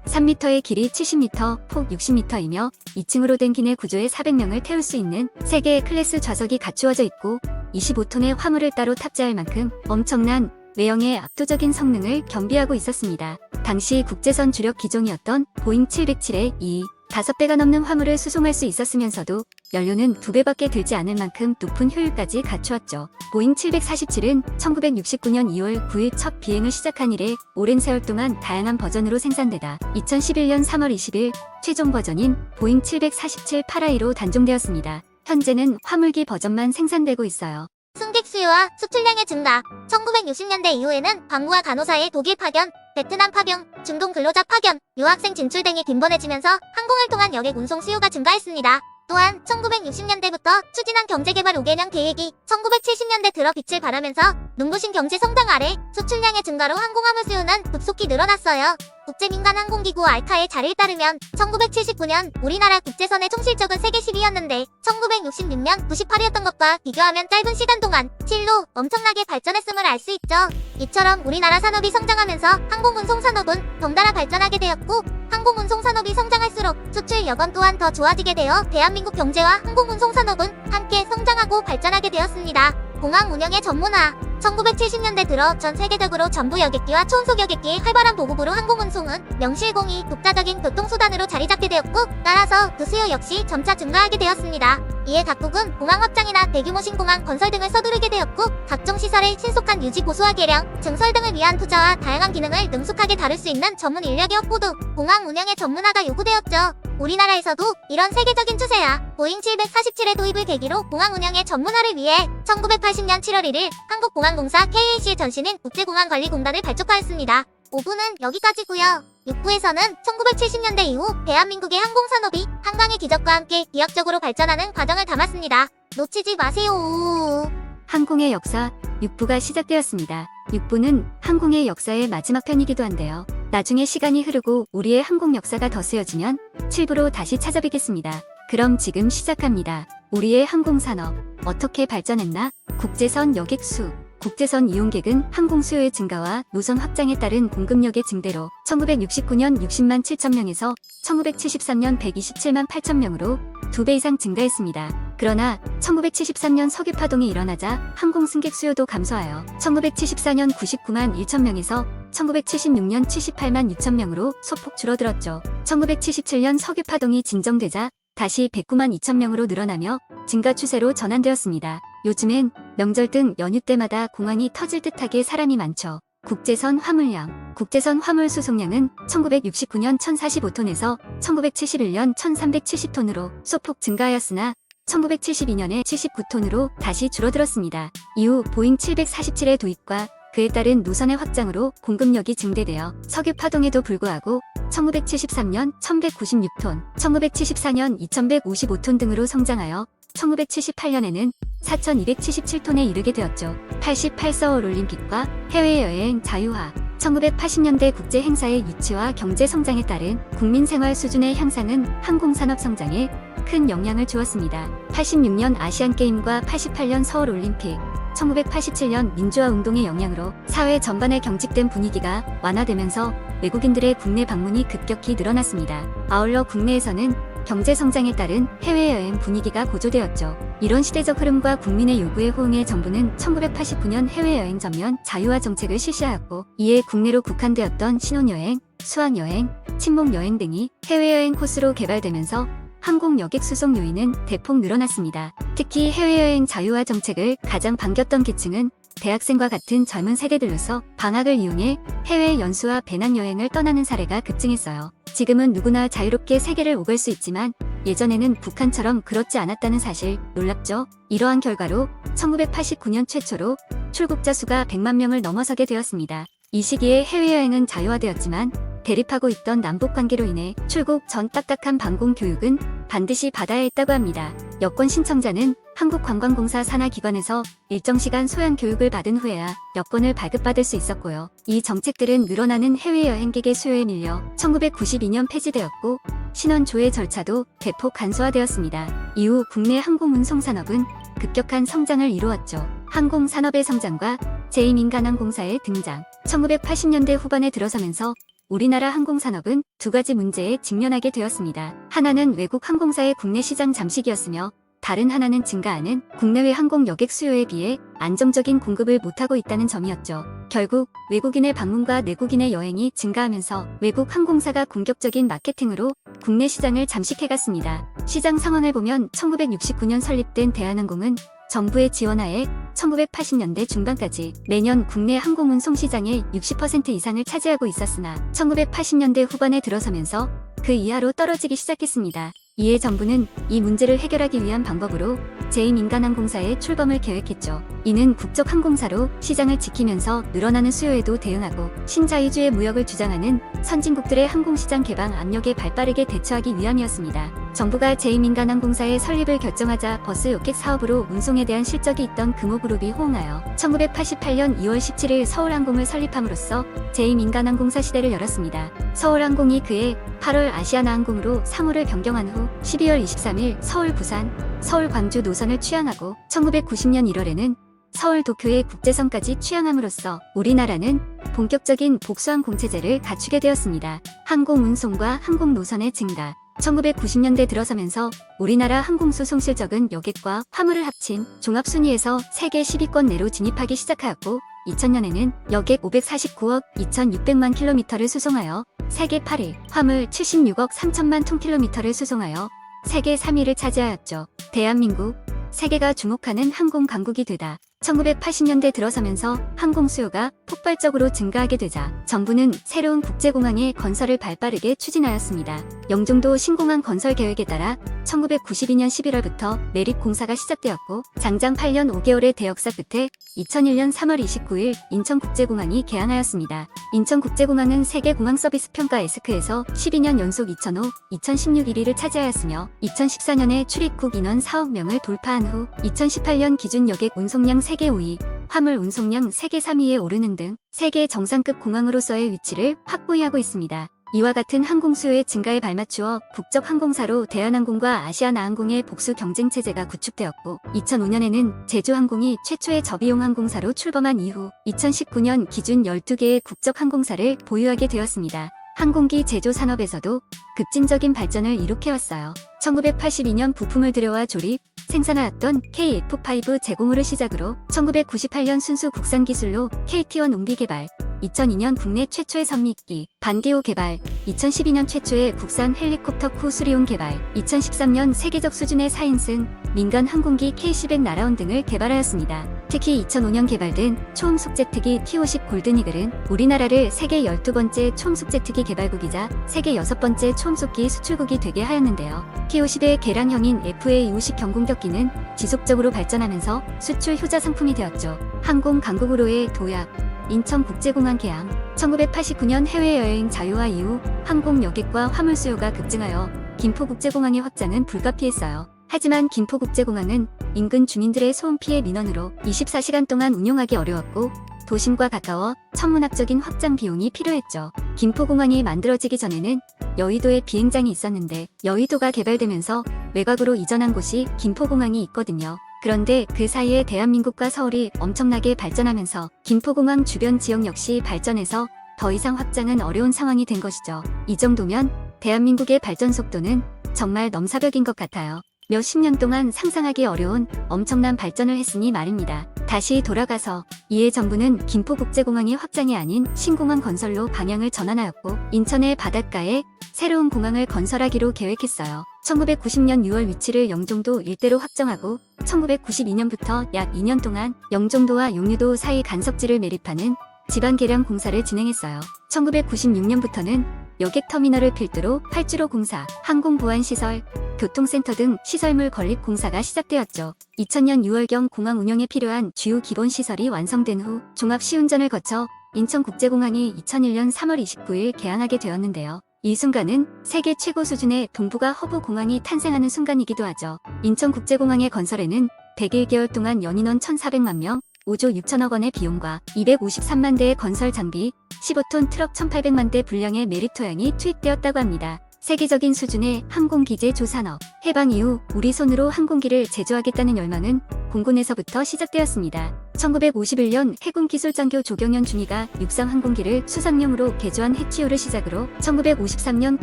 3m의 길이 70m, 폭 60m이며 2층으로 된 기내 구조에 400명을 태울 수 있는 3개의 클래스 좌석이 갖추어져 있고 25톤의 화물을 따로 탑재할 만큼 엄청난 외형의 압도적인 성능을 겸비하고 있었습니다. 당시 국제선 주력 기종이었던 보잉 707에 5배가 넘는 화물을 수송할 수 있었으면서도 연료는 2배밖에 들지 않을 만큼 높은 효율까지 갖추었죠. 보잉 747은 1969년 2월 9일 첫 비행을 시작한 이래 오랜 세월 동안 다양한 버전으로 생산되다 2011년 3월 20일 최종 버전인 보잉 747 8I로 단종되었습니다. 현재는 화물기 버전만 생산되고 있어요. 승객 수요와 수출량의 증가 1960년대 이후에는 방부와 간호사의 독일 파견, 베트남 파병, 중동 근로자 파견, 유학생 진출 등이 빈번해지면서 항공을 통한 여객 운송 수요가 증가했습니다. 또한 1960년대부터 추진한 경제개발 5개년 계획이 1970년대 들어 빛을 발하면서 눈부신 경제 성장 아래 수출량의 증가로 항공화물 수요는 급속히 늘어났어요. 국제민간항공기구 알카의 자료에 따르면 1979년 우리나라 국제선의 총실적은 세계 10위였는데 1966년 98위였던 것과 비교하면 짧은 시간 동안 실로 엄청나게 발전했음을 알 수 있죠. 이처럼 우리나라 산업이 성장하면서 항공운송산업은 덩달아 발전하게 되었고 항공운송산업이 성장할수록 수출 여건 또한 더 좋아지게 되어 대한민국 경제와 항공운송산업은 함께 성장하고 발전하게 되었습니다. 공항 운영의 전문화 1970년대 들어 전 세계적으로 전부 여객기와 초음속 여객기의 활발한 보급으로 항공운송은 명실공히 독자적인 교통수단으로 자리잡게 되었고 따라서 그 수요 역시 점차 증가하게 되었습니다. 이에 각국은 공항 확장이나 대규모 신공항 건설 등을 서두르게 되었고 각종 시설의 신속한 유지 보수와 개량, 증설 등을 위한 투자와 다양한 기능을 능숙하게 다룰 수 있는 전문 인력의 확보도 공항 운영의 전문화가 요구되었죠. 우리나라에서도 이런 세계적인 추세야 보잉 747의 도입을 계기로 공항 운영의 전문화를 위해 1980년 7월 1일 한국공항공사 KAC의 전신인 국제공항관리공단을 발족하였습니다. 5부는 여기까지고요. 6부에서는 1970년대 이후 대한민국의 항공산업이 한강의 기적과 함께 기하학적으로 발전하는 과정을 담았습니다. 놓치지 마세요. 항공의 역사 6부가 시작되었습니다. 6부는 항공의 역사의 마지막 편이기도 한데요. 나중에 시간이 흐르고 우리의 항공 역사가 더 쓰여지면 7부로 다시 찾아뵙겠습니다. 그럼 지금 시작합니다. 우리의 항공산업 어떻게 발전했나? 국제선 여객수 국제선 이용객은 항공 수요의 증가와 노선 확장에 따른 공급력의 증대로 1969년 60만 7천 명에서 1973년 127만 8천 명으로 2배 이상 증가했습니다. 그러나 1973년 석유 파동이 일어나자 항공 승객 수요도 감소하여 1974년 99만 1천 명에서 1976년 78만 6천 명으로 소폭 줄어들었죠. 1977년 석유 파동이 진정되자 다시 109만 2천 명으로 늘어나며 증가 추세로 전환되었습니다. 요즘엔 명절 등 연휴 때마다 공항이 터질 듯하게 사람이 많죠. 국제선 화물량. 국제선 화물 수송량은 1969년 1045톤에서 1971년 1370톤으로 소폭 증가하였으나 1972년에 79톤으로 다시 줄어들었습니다. 이후 보잉 747의 도입과 그에 따른 노선의 확장으로 공급력이 증대되어 석유 파동에도 불구하고 1973년 1196톤, 1974년 2155톤 등으로 성장하여 1978년에는 4277톤에 이르게 되었죠. 88 서울 올림픽과 해외여행 자유화, 1980년대 국제 행사의 유치와 경제 성장에 따른 국민 생활 수준의 향상은 항공산업 성장에 큰 영향을 주었습니다. 86년 아시안게임과 88년 서울 올림픽, 1987년 민주화 운동의 영향으로 사회 전반에 경직된 분위기가 완화되면서 외국인들의 국내 방문이 급격히 늘어났습니다. 아울러 국내에서는 경제 성장에 따른 해외여행 분위기가 고조되었죠. 이런 시대적 흐름과 국민의 요구에 호응해 정부는 1989년 해외여행 전면 자유화 정책을 실시하였고, 이에 국내로 국한되었던 신혼여행, 수학여행, 친목여행 등이 해외여행 코스로 개발되면서 항공 여객 수송 요인은 대폭 늘어났습니다. 특히 해외여행 자유화 정책을 가장 반겼던 계층은 대학생과 같은 젊은 세대들로서 방학을 이용해 해외 연수와 배낭여행을 떠나는 사례가 급증했어요. 지금은 누구나 자유롭게 세계를 오갈 수 있지만 예전에는 북한처럼 그렇지 않았다는 사실 놀랍죠? 이러한 결과로 1989년 최초로 출국자 수가 100만 명을 넘어서게 되었습니다. 이 시기에 해외여행은 자유화되었지만 대립하고 있던 남북관계로 인해 출국 전 딱딱한 방공 교육은 반드시 받아야 했다고 합니다. 여권 신청자는 한국관광공사 산하기관에서 일정 시간 소양 교육을 받은 후에야 여권을 발급받을 수 있었고요. 이 정책들은 늘어나는 해외여행객의 수요에 밀려 1992년 폐지되었고 신원 조회 절차도 대폭 간소화되었습니다. 이후 국내 항공운송산업은 급격한 성장을 이루었죠. 항공산업의 성장과 제2민간항공사의 등장, 1980년대 후반에 들어서면서 우리나라 항공산업은 두 가지 문제에 직면하게 되었습니다. 하나는 외국 항공사의 국내 시장 잠식이었으며 다른 하나는 증가하는 국내외 항공 여객 수요에 비해 안정적인 공급을 못하고 있다는 점이었죠. 결국 외국인의 방문과 내국인의 여행이 증가하면서 외국 항공사가 공격적인 마케팅으로 국내 시장을 잠식해갔습니다. 시장 상황을 보면 1969년 설립된 대한항공은 정부의 지원하에 1980년대 중반까지 매년 국내 항공운송 시장의 60% 이상을 차지하고 있었으나 1980년대 후반에 들어서면서 그 이하로 떨어지기 시작했습니다. 이에 정부는 이 문제를 해결하기 위한 방법으로 제2민간항공사의 출범을 계획했죠. 이는 국적항공사로 시장을 지키면서 늘어나는 수요에도 대응하고 신자유주의 무역을 주장하는 선진국들의 항공시장 개방 압력에 발빠르게 대처하기 위함이었습니다. 정부가 제2민간항공사의 설립을 결정하자 버스 요객 사업으로 운송에 대한 실적이 있던 금호그룹이 호응하여 1988년 2월 17일 서울항공을 설립함으로써 제2민간항공사 시대를 열었습니다. 서울항공이 그해 8월 아시아나항공으로 사무를 변경한 후 12월 23일 서울 부산, 서울 광주 노선을 취항하고 1990년 1월에는 서울 도쿄의 국제선까지 취항함으로써 우리나라는 본격적인 복수항공 체제를 갖추게 되었습니다. 항공운송과 항공노선의 증가, 1990년대 들어서면서 우리나라 항공수송 실적은 여객과 화물을 합친 종합순위에서 세계 10위권 내로 진입하기 시작하였고 2000년에는 여객 549억 2600만 킬로미터를 수송하여 세계 8위, 화물 76억 3천만 톤킬로미터를 수송하여 세계 3위를 차지하였죠. 대한민국, 세계가 주목하는 항공 강국이 되다. 1980년대 들어서면서 항공 수요가 폭발적으로 증가하게 되자 정부는 새로운 국제공항의 건설을 발빠르게 추진하였습니다. 영종도 신공항 건설 계획에 따라 1992년 11월부터 매립 공사가 시작되었고 장장 8년 5개월의 대역사 끝에 2001년 3월 29일 인천국제공항이 개항하였습니다. 인천국제공항은 세계공항서비스평가 에스크에서 12년 연속 2005, 2016 1위를 차지하였으며 2014년에 출입국 인원 4억 명을 돌파한 후 2018년 기준 여객 운송량 세계 5위, 화물 운송량 세계 3위에 오르는 등 세계 정상급 공항으로서의 위치를 확보히 하고 있습니다. 이와 같은 항공 수요의 증가에 발맞추어 국적 항공사로 대한항공과 아시아나항공의 복수 경쟁 체제가 구축되었고 2005년에는 제주항공이 최초의 저비용 항공사로 출범한 이후 2019년 기준 12개의 국적 항공사를 보유하게 되었습니다. 항공기 제조 산업에서도 급진적인 발전을 이룩해왔어요. 1982년 부품을 들여와 조립, 생산하였던 KF5 제공호를 시작으로 1998년 순수 국산 기술로 KT-1 운비 개발, 2002년 국내 최초의 선미기 반디오 개발, 2012년 최초의 국산 헬리콥터 쿠스리온 개발, 2013년 세계적 수준의 4인승 민간 항공기 K-10 나라온 등을 개발하였습니다. 특히 2005년 개발된 초음속 제트기 T-50 골든이글은 우리나라를 세계 12번째 초음속 제트기 개발국이자 세계 6번째 초음속기 수출국이 되게 하였는데요. T-50의 개량형인 FA-50 경공격기는 지속적으로 발전하면서 수출 효자 상품이 되었죠. 항공 강국으로의 도약, 인천국제공항 개항, 1989년 해외여행 자유화 이후 항공 여객과 화물 수요가 급증하여 김포국제공항의 확장은 불가피했어요. 하지만 김포국제공항은 인근 주민들의 소음 피해 민원으로 24시간 동안 운용하기 어려웠고 도심과 가까워 천문학적인 확장 비용이 필요했죠. 김포공항이 만들어지기 전에는 여의도에 비행장이 있었는데 여의도가 개발되면서 외곽으로 이전한 곳이 김포공항이 있거든요. 그런데 그 사이에 대한민국과 서울이 엄청나게 발전하면서 김포공항 주변 지역 역시 발전해서 더 이상 확장은 어려운 상황이 된 것이죠. 이 정도면 대한민국의 발전 속도는 정말 넘사벽인 것 같아요. 몇십 년 동안 상상하기 어려운 엄청난 발전을 했으니 말입니다. 다시 돌아가서 이에 정부는 김포국제공항의 확장이 아닌 신공항 건설로 방향을 전환하였고 인천의 바닷가에 새로운 공항을 건설하기로 계획했어요. 1990년 6월 위치를 영종도 일대로 확정하고 1992년부터 약 2년 동안 영종도와 용유도 사이 간섭지를 매립하는 지방 개량 공사를 진행했어요. 1996년부터는 여객터미널을 필두로 활주로 공사, 항공보안시설, 교통센터 등 시설물 건립 공사가 시작되었죠. 2000년 6월경 공항 운영에 필요한 주요 기본시설이 완성된 후 종합시운전을 거쳐 인천국제공항이 2001년 3월 29일 개항하게 되었는데요. 이 순간은 세계 최고 수준의 동북아 허브 공항이 탄생하는 순간이기도 하죠. 인천국제공항의 건설에는 101개월 동안 연인원 1,400만 명, 5조 6천억 원의 비용과 253만 대의 건설 장비, 15톤 트럭 1,800만 대 분량의 매립 토양이 투입되었다고 합니다. 세계적인 수준의 항공기제 조산업, 해방 이후 우리 손으로 항공기를 제조하겠다는 열망은 공군에서부터 시작되었습니다. 1951년 해군기술장교 조경현 중위가 육상 항공기를 수상용으로 개조한 해치호를 시작으로 1953년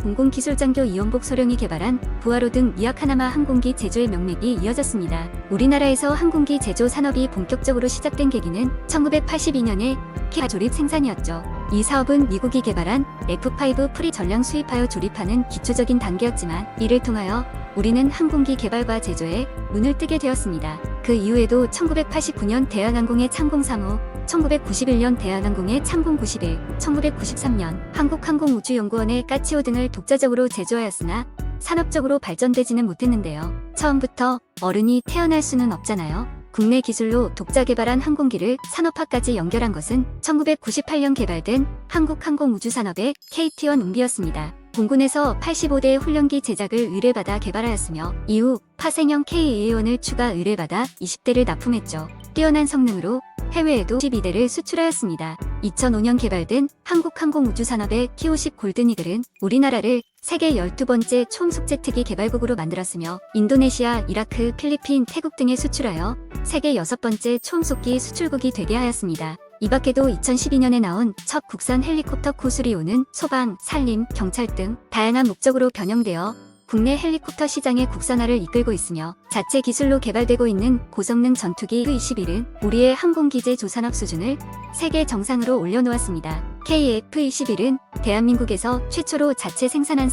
공군기술장교 이원복 소령이 개발한 부하로 등 미약 하나마 항공기 제조의 명맥이 이어졌습니다. 우리나라에서 항공기 제조 산업이 본격적으로 시작된 계기는 1982년에 기아 조립 생산이었죠. 이 사업은 미국이 개발한 F5 프리 전량 수입하여 조립하는 기초적인 단계였지만 이를 통하여 우리는 항공기 개발과 제조에 눈을 뜨게 되었습니다. 그 이후에도 1989년 대한항공의 창공 3호, 1991년 대한항공의 창공 91, 1993년 한국항공우주연구원의 까치호 등을 독자적으로 제조하였으나 산업적으로 발전되지는 못했는데요. 처음부터 어른이 태어날 수는 없잖아요. 국내 기술로 독자 개발한 항공기를 산업화까지 연결한 것은 1998년 개발된 한국항공우주산업의 KT-1 운비였습니다. 공군에서 85대의 훈련기 제작을 의뢰받아 개발하였으며 이후 파생형 KA-1을 추가 의뢰받아 20대를 납품했죠. 뛰어난 성능으로 해외에도 12대를 수출하였습니다. 2005년 개발된 한국항공우주산업의 T-50 골든이글은 우리나라를 세계 12번째 초음속 제트기 개발국으로 만들었으며 인도네시아, 이라크, 필리핀, 태국 등에 수출하여 세계 6번째 초음속기 수출국이 되게 하였습니다. 이 밖에도 2012년에 나온 첫 국산 헬리콥터 쿠스리온은 소방, 산림, 경찰 등 다양한 목적으로 변형되어 국내 헬리콥터 시장의 국산화를 이끌고 있으며 자체 기술로 개발되고 있는 고성능 전투기 F-21은 우리의 항공기제 조산업 수준을 세계 정상으로 올려놓았습니다. KF-21은 대한민국에서 최초로 자체 생산한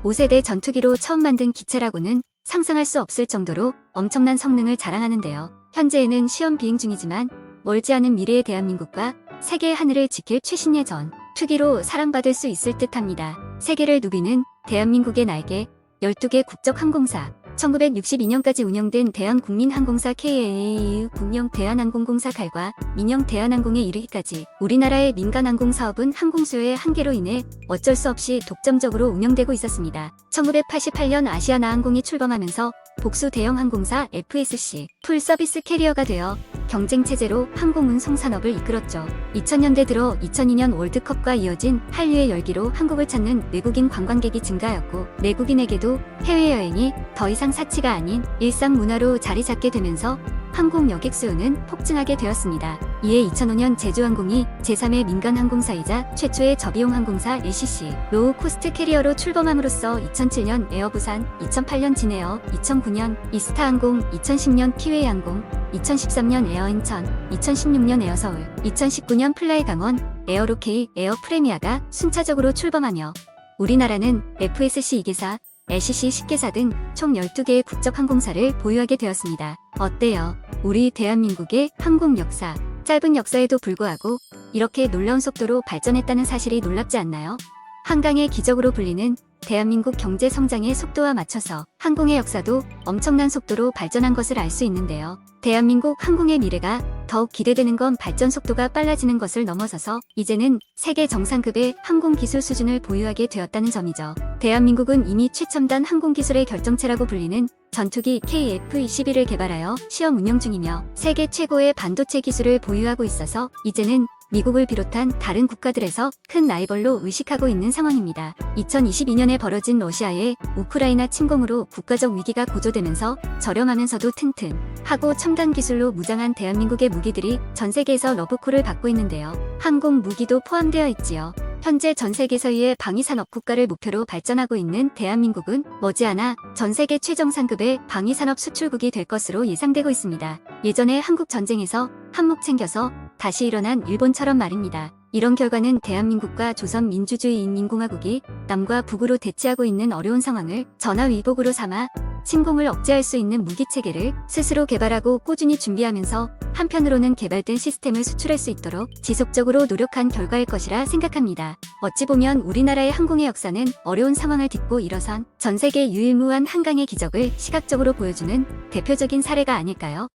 5세대 전투기로 처음 만든 기체라고는 상상할 수 없을 정도로 엄청난 성능을 자랑하는데요. 현재에는 시험 비행 중이지만 멀지 않은 미래의 대한민국과 세계의 하늘을 지킬 최신의 전투기로 사랑받을 수 있을 듯합니다. 세계를 누비는 대한민국의 날개 12개 국적항공사 1962년까지 운영된 대한국민항공사 KAA 국영 대한항공공사 칼과 민영 대한항공에 이르기까지 우리나라의 민간항공 사업은 항공 수요의 한계로 인해 어쩔 수 없이 독점적으로 운영되고 있었습니다. 1988년 아시아나항공이 출범하면서 복수 대형 항공사 FSC 풀서비스 캐리어가 되어 경쟁체제로 항공운송 산업을 이끌었죠. 2000년대 들어 2002년 월드컵과 이어진 한류의 열기로 한국을 찾는 외국인 관광객이 증가하였고 내국인에게도 해외여행이 더 이상 사치가 아닌 일상 문화로 자리 잡게 되면서 항공 여객 수요는 폭증하게 되었습니다. 이에 2005년 제주항공이 제3의 민간항공사이자 최초의 저비용 항공사 LCC 로우 코스트 캐리어로 출범함으로써 2007년 에어부산, 2008년 진에어, 2009년 이스타항공, 2010년 키웨이항공, 2013년 에어인천, 2016년 에어서울, 2019년 플라이강원, 에어로케이, 에어프레미아가 순차적으로 출범하며 우리나라는 FSC 2개사, LCC 10개사 등 총 12개의 국적항공사를 보유하게 되었습니다. 어때요? 우리 대한민국의 항공 역사, 짧은 역사에도 불구하고 이렇게 놀라운 속도로 발전했다는 사실이 놀랍지 않나요? 한강의 기적으로 불리는 대한민국 경제 성장의 속도와 맞춰서 항공의 역사도 엄청난 속도로 발전한 것을 알 수 있는데요. 대한민국 항공의 미래가 더욱 기대되는 건 발전 속도가 빨라지는 것을 넘어서서 이제는 세계 정상급의 항공 기술 수준을 보유하게 되었다는 점이죠. 대한민국은 이미 최첨단 항공 기술의 결정체라고 불리는 전투기 KF-21을 개발하여 시험 운영 중이며 세계 최고의 반도체 기술을 보유하고 있어서 이제는 미국을 비롯한 다른 국가들에서 큰 라이벌로 의식하고 있는 상황입니다. 2022년에 벌어진 러시아의 우크라이나 침공으로 국가적 위기가 고조되면서 저렴하면서도 튼튼하고 첨단 기술로 무장한 대한민국의 무기들이 전 세계에서 러브콜을 받고 있는데요. 항공 무기도 포함되어 있지요. 현재 전 세계에서의 방위산업 국가를 목표로 발전하고 있는 대한민국은 머지않아 전 세계 최정상급의 방위산업 수출국이 될 것으로 예상되고 있습니다. 예전에 한국 전쟁에서 한몫 챙겨서 다시 일어난 일본처럼 말입니다. 이런 결과는 대한민국과 조선민주주의인민공화국이 남과 북으로 대치하고 있는 어려운 상황을 전화위복으로 삼아 침공을 억제할 수 있는 무기체계를 스스로 개발하고 꾸준히 준비하면서 한편으로는 개발된 시스템을 수출할 수 있도록 지속적으로 노력한 결과일 것이라 생각합니다. 어찌 보면 우리나라의 항공의 역사는 어려운 상황을 딛고 일어선 전 세계 유일무한 한강의 기적을 시각적으로 보여주는 대표적인 사례가 아닐까요?